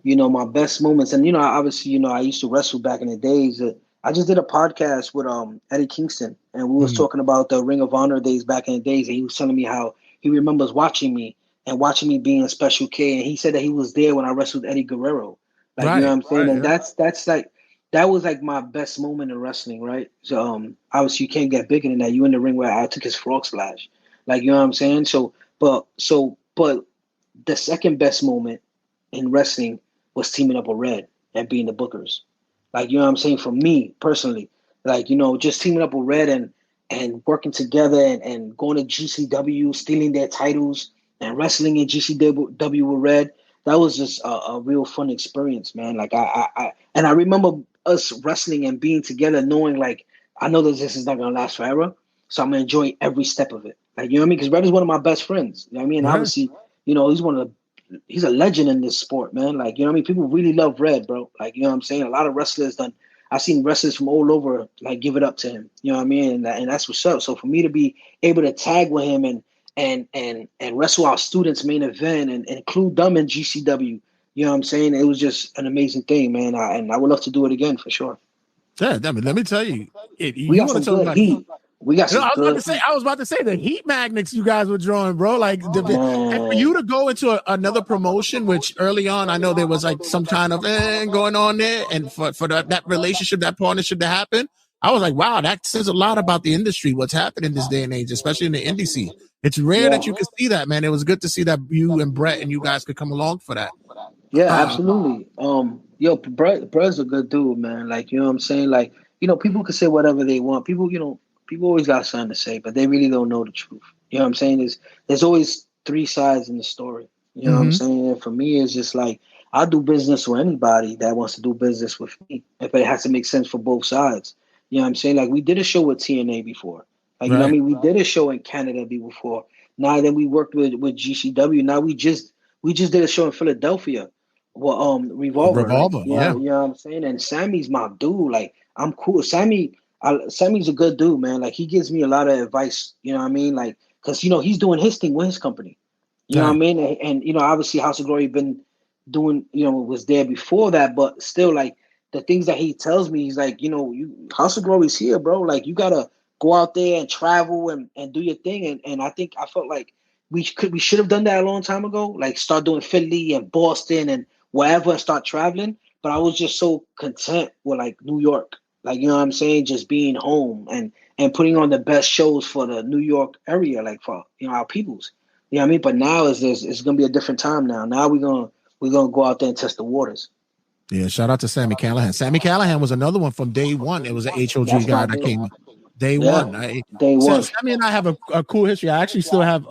S11: you know, my best moments, and obviously, I used to wrestle back in the days. I just did a podcast with Eddie Kingston, and we was talking about the Ring of Honor days back in the days, and he was telling me how he remembers watching me being a Special K, and he said that he was there when I wrestled Eddie Guerrero. Like, right, you know what I'm saying? Right, and that's like, that was like my best moment in wrestling, right? So obviously you can't get bigger than that. You in the ring where I took his frog splash. Like, you know what I'm saying? But the second best moment in wrestling was teaming up with Red and being the Bookers. Like, you know what I'm saying? For me personally, like, just teaming up with Red and working together and going to GCW, stealing their titles and wrestling in GCW with Red. That was just a real fun experience, man. Like I remember us wrestling and being together, knowing like, I know that this is not gonna last forever, so I'm gonna enjoy every step of it. Like, you know what I mean? Because Red is one of my best friends. You know what I mean? Right. Obviously, he's a legend in this sport, man. Like, you know what I mean? People really love Red, bro. Like, you know what I'm saying? A lot of wrestlers I've seen wrestlers from all over like give it up to him. You know what I mean? And that's what's up. So for me to be able to tag with him and wrestle our students main event and include them in GCW, you know what I'm saying? It was just an amazing thing, man. And I would love to do it again for sure.
S7: Yeah, let me tell you,
S11: we got some good heat. We got some good heat.
S7: I was about to say the heat magnets you guys were drawing, bro. Like, and for you to go into another promotion, which early on I know there was like some kind of going on there, and for that relationship, that partnership to happen, I was like, wow, that says a lot about the industry, what's happening in this day and age, especially in the indie scene. It's rare that you can see that, man. It was good to see that you and Brett and you guys could come along for that.
S11: Yeah, absolutely. Brett's a good dude, man. Like, you know what I'm saying? Like, people can say whatever they want. People always got something to say, but they really don't know the truth. You know what I'm saying? There's always three sides in the story. You know what I'm saying? And for me, it's just like, I'll do business with anybody that wants to do business with me, if it has to make sense for both sides. You know what I'm saying? Like, we did a show with TNA before. Like, you know what I mean? We did a show in Canada before. Now then we worked with GCW. Now we just did a show in Philadelphia. Well, Revolver. Right?
S7: Yeah.
S11: You know what I'm saying? And Sammy's my dude. Like, I'm cool. Sammy's a good dude, man. Like, he gives me a lot of advice. You know what I mean? Like, because he's doing his thing with his company. You know what I mean? And obviously House of Glory been doing, was there before that, but still, like, the things that he tells me, he's like, House of Glory's here, bro. Like, you gotta go out there and travel and do your thing. And I felt like we should have done that a long time ago. Like, start doing Philly and Boston and wherever and start traveling. But I was just so content with like New York. Like, you know what I'm saying? Just being home and putting on the best shows for the New York area, like for, our peoples. You know what I mean? But now it's gonna be a different time now. Now we're gonna go out there and test the waters.
S7: Yeah, shout out to Sammy Callahan. Sammy Callahan was another one from day one. It was an HOG guy that came day one.
S11: Day one.
S7: Sammy and I have a cool history. I actually still have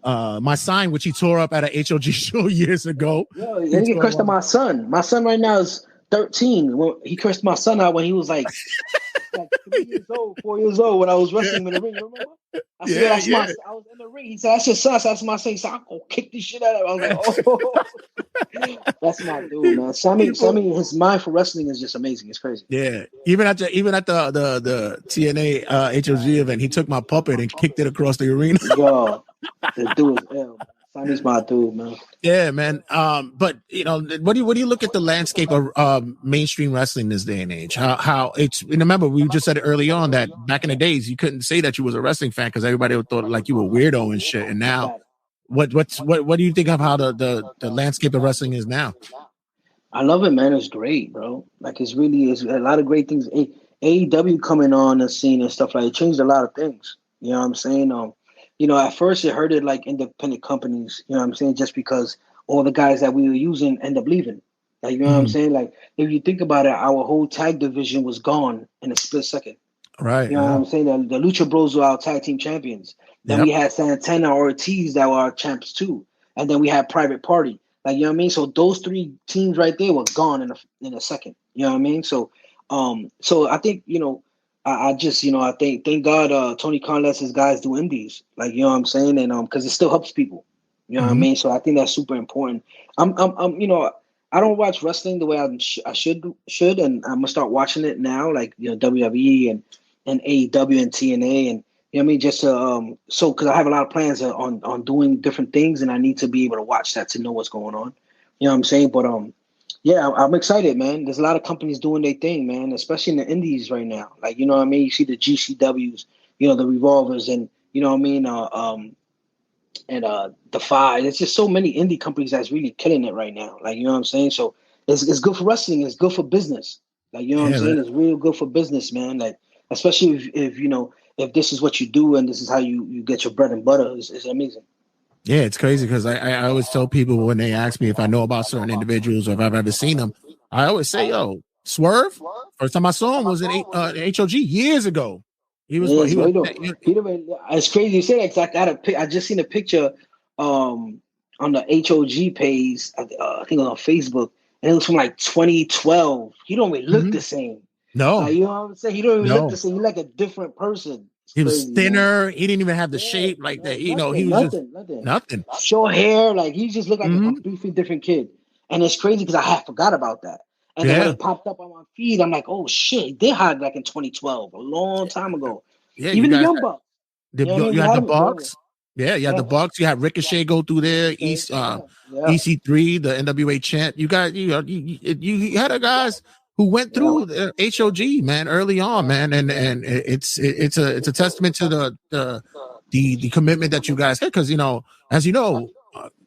S7: my sign, which he tore up at an HOG show years ago.
S11: Yeah, he get cursed to my son. My son right now is 13. He cursed my son out when he was like 3 years old, 4 years old, when I was wrestling in the ring. Remember? I was in the ring. He said, "That's your son." That's my son. He said, "I'm gonna kick this shit out of him." I was like, "Oh, that's my dude, man." Sammy, his mind for wrestling is just amazing. It's crazy.
S7: Yeah, even at the TNA HOG event, he took my puppet and kicked it across the arena.
S11: Yo, the dude is ill. Sammy's my dude, man.
S7: Yeah, man. But what do you look at the landscape of mainstream wrestling this day and age? How it's, and remember, we just said it early on that back in the days you couldn't say that you was a wrestling fan because everybody thought like you were weirdo and shit. And now, what do you think of how the landscape of wrestling is now?
S11: I love it, man. It's great, bro. Like, it's a lot of great things. AEW coming on the scene and stuff like it changed a lot of things. You know what I'm saying? At first it hurted like independent companies, you know what I'm saying, just because all the guys that we were using end up leaving. Like, you know what I'm saying? Like, if you think about it, our whole tag division was gone in a split second.
S7: Right.
S11: You know what I'm saying? The Lucha Bros were our tag team champions. Then we had Santana or Ortiz that were our champs too. And then we had Private Party. Like, you know what I mean? So those three teams right there were gone in a second. You know what I mean? So I think, I just, I thank God Tony Khan lets his guys do indies. Like, you know what I'm saying? And because it still helps people. You know what I mean? So I think that's super important. I don't watch wrestling the way I should, and I'm gonna start watching it now, like WWE and AEW and TNA, and you know what I mean, just to because I have a lot of plans on doing different things, and I need to be able to watch that to know what's going on. You know what I'm saying? But yeah, I'm excited, man. There's a lot of companies doing their thing, man, especially in the indies right now. Like, you know what I mean? You see the GCWs, the Revolvers, and you know what I mean, and Defy. There's just so many indie companies that's really killing it right now. Like, you know what I'm saying? So it's good for wrestling. It's good for business. Like, you know what I'm saying? It's real good for business, man. Like, especially if this is what you do and this is how you get your bread and butter, it's amazing.
S7: Yeah, it's crazy because I always tell people when they ask me if I know about certain individuals or if I've ever seen them, I always say, yo, Swerve, first time I saw him was in HOG years ago.
S11: It's crazy you say that because I just seen a picture on the HOG page, I think it was on Facebook, and it was from like 2012. He don't even look the same.
S7: No.
S11: Like, you know what I'm saying? He don't even look the same. He's like a different person.
S7: He was thinner. Man. He didn't even have the shape like that. He was nothing.
S11: Short hair. Like, he just looked like a completely different kid. And it's crazy because I had forgot about that. And then when it popped up on my feed, I'm like, oh shit, they had like in 2012, a long time ago.
S7: Yeah,
S11: even the Young Bucks.
S7: You had the Bucks. Yeah, you had the Bucks. You had Ricochet go through there. EC3, the NWA champ. You had guys who went through the HOG, man, early on, man, and it's a testament to the commitment that you guys had, because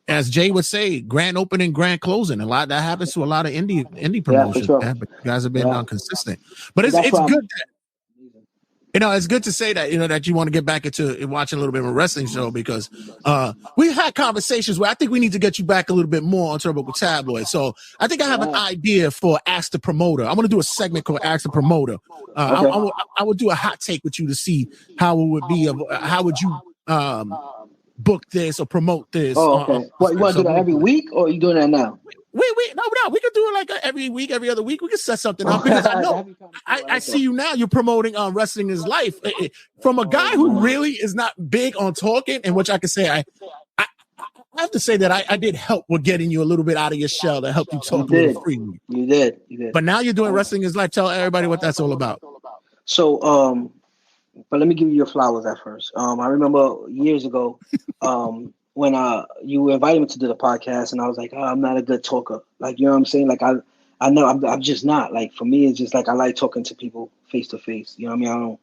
S7: as Jay would say, grand opening, grand closing. A lot that happens to a lot of indie promotions, man, but you guys have been consistent. But it's good. It's good to say that, that you want to get back into watching a little bit of a wrestling show, because we've had conversations where I think we need to get you back a little bit more on Turnbuckle Tabloid. So I think I have an idea for Ask the Promoter. I'm going to do a segment called Ask the Promoter. I would do a hot take with you to see how it would be. How would you book this or promote this?
S11: Oh, okay. What, you want to do that every week, or are you doing that now?
S7: No, we could do it like every week, every other week. We can set something up, because I know I see you now. You're promoting Wrestling is Life from a guy who really is not big on talking, and which I can say I have to say that I did help with getting you a little bit out of your shell to help you talk a little freely.
S11: You did.
S7: But now you're doing Wrestling is Life. Tell everybody what that's all about.
S11: So, but let me give you your flowers at first. I remember years ago, when you invited me to do the podcast, and I was like, oh, I'm not a good talker. Like, you know what I'm saying? Like, I know I'm just not. Like, for me, it's just like I like talking to people face to face. You know what I mean?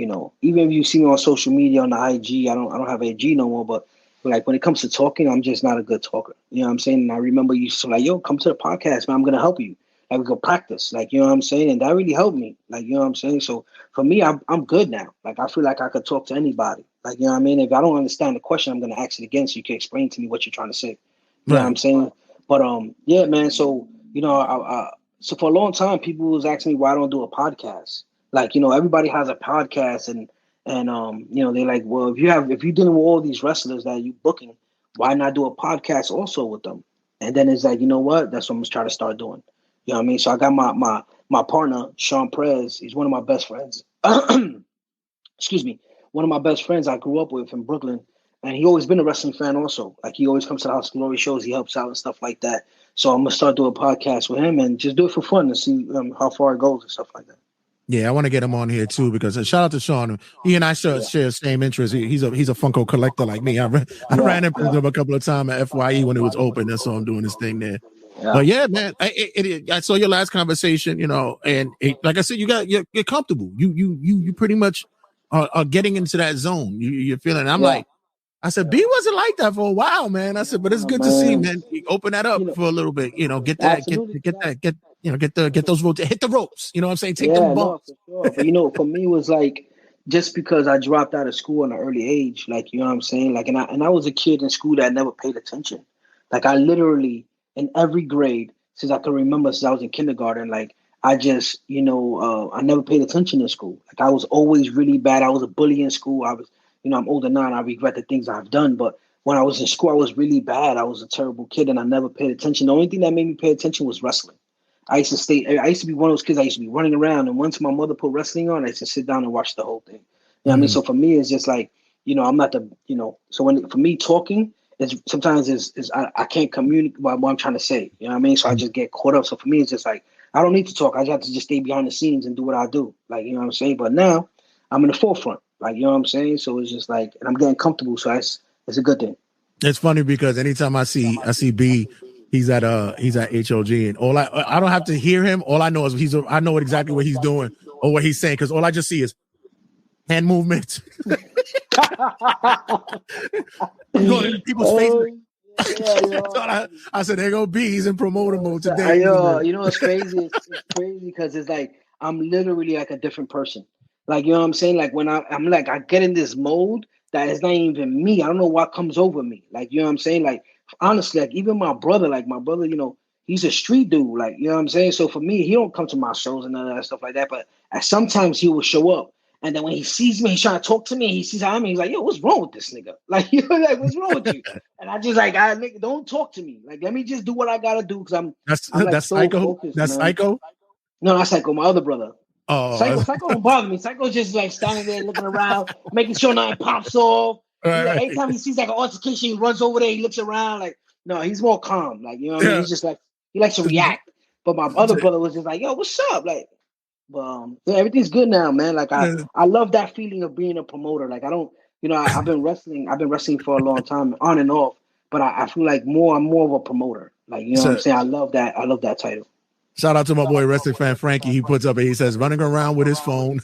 S11: I don't, even if you see me on social media on the IG, I don't have IG no more. But like, when it comes to talking, I'm just not a good talker. You know what I'm saying? And I remember you so like, yo, come to the podcast, man. I'm gonna help you. Like, we go practice. Like, you know what I'm saying? And that really helped me. Like, you know what I'm saying? So for me, I'm good now. Like, I feel like I could talk to anybody. Like, you know what I mean? If I don't understand the question, I'm going to ask it again so you can explain to me what you're trying to say. You know what I'm saying? But, yeah, man. So, so for a long time, people was asking me why I don't do a podcast. Like, everybody has a podcast, and they're like, well, if you're dealing with all these wrestlers that you booking, why not do a podcast also with them? And then it's like, you know what? That's what I'm going to try to start doing. You know what I mean? So I got my partner, Sean Perez. He's one of my best friends. Excuse me. One of my best friends I grew up with in Brooklyn. And he always been a wrestling fan also. Like, he always comes to the House of Glory shows. He helps out and stuff like that. So I'm going to start doing a podcast with him and just do it for fun and see how far it goes and stuff like that.
S7: Yeah, I want to get him on here too, because shout out to Sean. He and I share the same interests. He's a Funko collector like me. I ran into him a couple of times at FYE when it was open. That's why I'm doing this thing there. Yeah. But yeah, man, I saw your last conversation, and like I said, you're comfortable. You pretty much are getting into that zone. You're feeling. I'm like, I said, B wasn't like that for a while, man. I said, but it's good to see, man. You open that up for a little bit, get that, get those hit the ropes. You know what I'm saying? Take them bumps.
S11: No, for sure. But for me, it was like just because I dropped out of school at an early age, like you know what I'm saying, like, and I was a kid in school that never paid attention. Like I literally in every grade since I can remember, since I was in kindergarten, like I just I never paid attention in school. Like I was always really bad. I was a bully in school. I was, I'm older now and I regret the things I've done, but when I was in school, I was really bad. I was a terrible kid and I never paid attention. The only thing that made me pay attention was wrestling. I used to be one of those kids. I used to be running around, and once my mother put wrestling on, I used to sit down and watch the whole thing. You know what I mean? So for me, it's just like, I'm not the, so for me talking is sometimes I can't communicate what I'm trying to say. You know what I mean? So I just get caught up. So for me, it's just like, I don't need to talk. I just have to just stay behind the scenes and do what I do. Like, you know what I'm saying? But now I'm in the forefront. Like, you know what I'm saying? So it's just like, and I'm getting comfortable. So it's a good thing.
S7: It's funny because anytime I see B, he's at HOG, and I don't have to hear him. All I know is I know exactly what he's doing or what he's saying, because all I just see is hand movements. Going in people's faces. I said, there go B. He's in promoter mode today.
S11: It's crazy. It's crazy because it's like I'm literally like a different person. Like, you know what I'm saying? Like when I'm like, I get in this mode that is not even me. I don't know what comes over me. Like, you know what I'm saying? Like, honestly, like even my brother, he's a street dude. Like, you know what I'm saying? So for me, he don't come to my shows and none of that stuff like that. But sometimes he will show up. And then when he sees me, he's trying to talk to me. He sees how I'm, he's like, yo, what's wrong with this nigga? Like, like, what's wrong with you? And I just like, nigga, don't talk to me. Like, let me just do what I gotta do because I'm like,
S7: that's
S11: so
S7: Psycho.
S11: Focused,
S7: that's
S11: man.
S7: Psycho.
S11: No, not Psycho. My other brother.
S7: Oh,
S11: Psycho don't bother me. Psycho's just like standing there looking around, making sure nothing pops off. Like, anytime he sees like an altercation, he runs over there. He looks around. Like, no, he's more calm. Like, you know what I mean? He's just like, he likes to react. But my other brother was just like, yo, what's up? Like. But everything's good now, man. Like I love that feeling of being a promoter. Like I don't, I've been wrestling for a long time, on and off. But I feel like I'm more of a promoter. Like, you know what I'm saying? I love that title.
S7: Shout out to my boy wrestling fan Frankie. He puts up and he says, running around with his phone.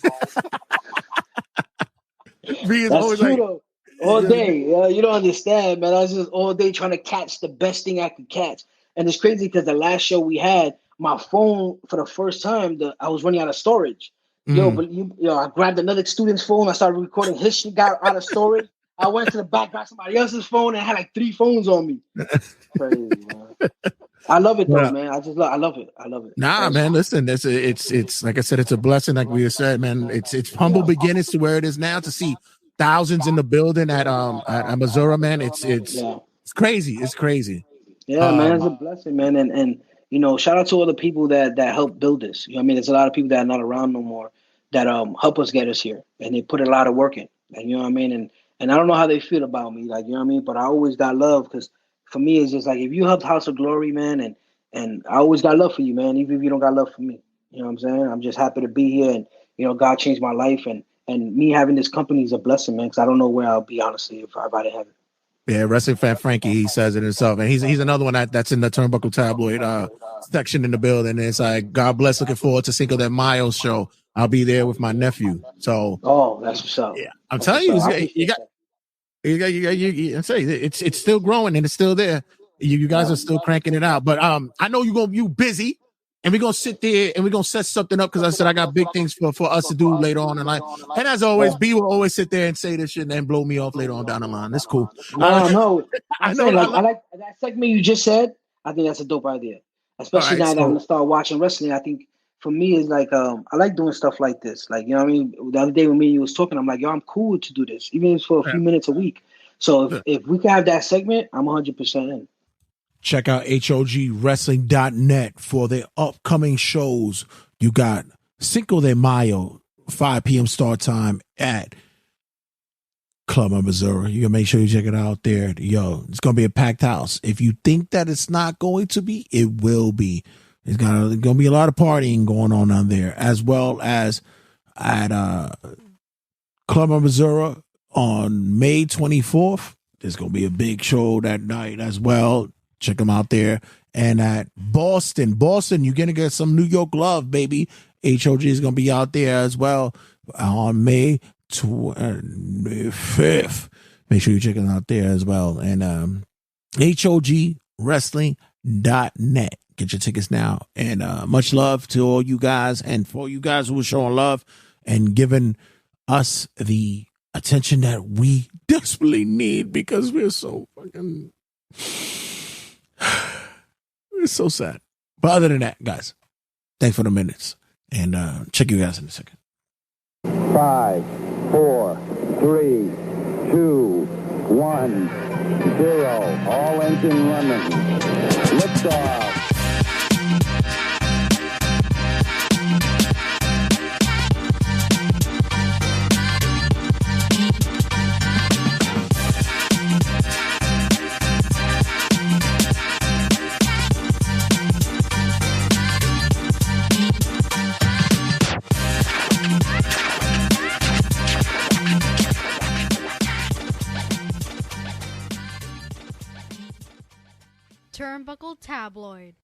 S11: That's true though. All day. You don't understand, man. I was just all day trying to catch the best thing I could catch. And it's crazy because the last show we had, my phone, for the first time, I was running out of storage. I grabbed another student's phone. I started recording his shit, got out of storage. I went to the back, got somebody else's phone, and I had like 3 phones on me. Crazy, man. I love it though, man. I love it.
S7: Nah, man. Listen, it's like I said, it's a blessing. Like we said, man. It's humble beginnings to where it is now. To see thousands in the building at Missouri, man. It's crazy. It's crazy.
S11: Yeah, man. It's a blessing, man. And shout out to all the people that helped build this. You know what I mean? There's a lot of people that are not around no more that help us get us here, and they put a lot of work in. And you know what I mean? And I don't know how they feel about me, like, you know what I mean? But I always got love because for me, it's just like, if you helped House of Glory, man, and I always got love for you, man, even if you don't got love for me. You know what I'm saying? I'm just happy to be here, and God changed my life, and me having this company is a blessing, man, because I don't know where I'll be, honestly, if I didn't have it.
S7: Yeah, wrestling fan Frankie, he says it himself, and he's another one that's in the Turnbuckle Tabloid section in the building. It's like, God bless, looking forward to Cinco de Mayo show. I'll be there with my nephew. So,
S11: that's what's up.
S7: Yeah, I'm telling you, I'm saying it's still growing and it's still there. You guys are still cranking it out, but I know you busy. And we're going to sit there and we're going to set something up because I said I got big things for us to do later on in life. And as always, B will always sit there and say this shit and then blow me off later on down the line. That's cool.
S11: No. I like that segment you just said. I think that's a dope idea. Especially now that I'm going to start watching wrestling. I think for me, it's like, I like doing stuff like this. Like, you know what I mean? The other day when me and you was talking, I'm like, yo, I'm cool to do this, even if it's for a few minutes a week. So if we can have that segment, I'm 100% in.
S7: Check out HOGwrestling.net for their upcoming shows. You got Cinco de Mayo, 5 p.m. start time at Club of Missouri. You can make sure you check it out there. Yo, it's going to be a packed house. If you think that it's not going to be, it will be. There's going to be a lot of partying going on down there, as well as at Club of Missouri on May 24th. There's going to be a big show that night as well. Check them out there. And at Boston, you're going to get some New York love, baby. HOG is going to be out there as well on May 25th. Make sure you check it out there as well. And HOGwrestling.net. Get your tickets now. And much love to all you guys, and for all you guys who are showing love and giving us the attention that we desperately need, because we're so fucking we're so sad. But other than that, guys, thanks for the minutes, and check you guys in a second.
S3: 5, 4, 3, 2, 1, 0. All engine running. Liftoff.
S6: Turnbuckle Tabloid.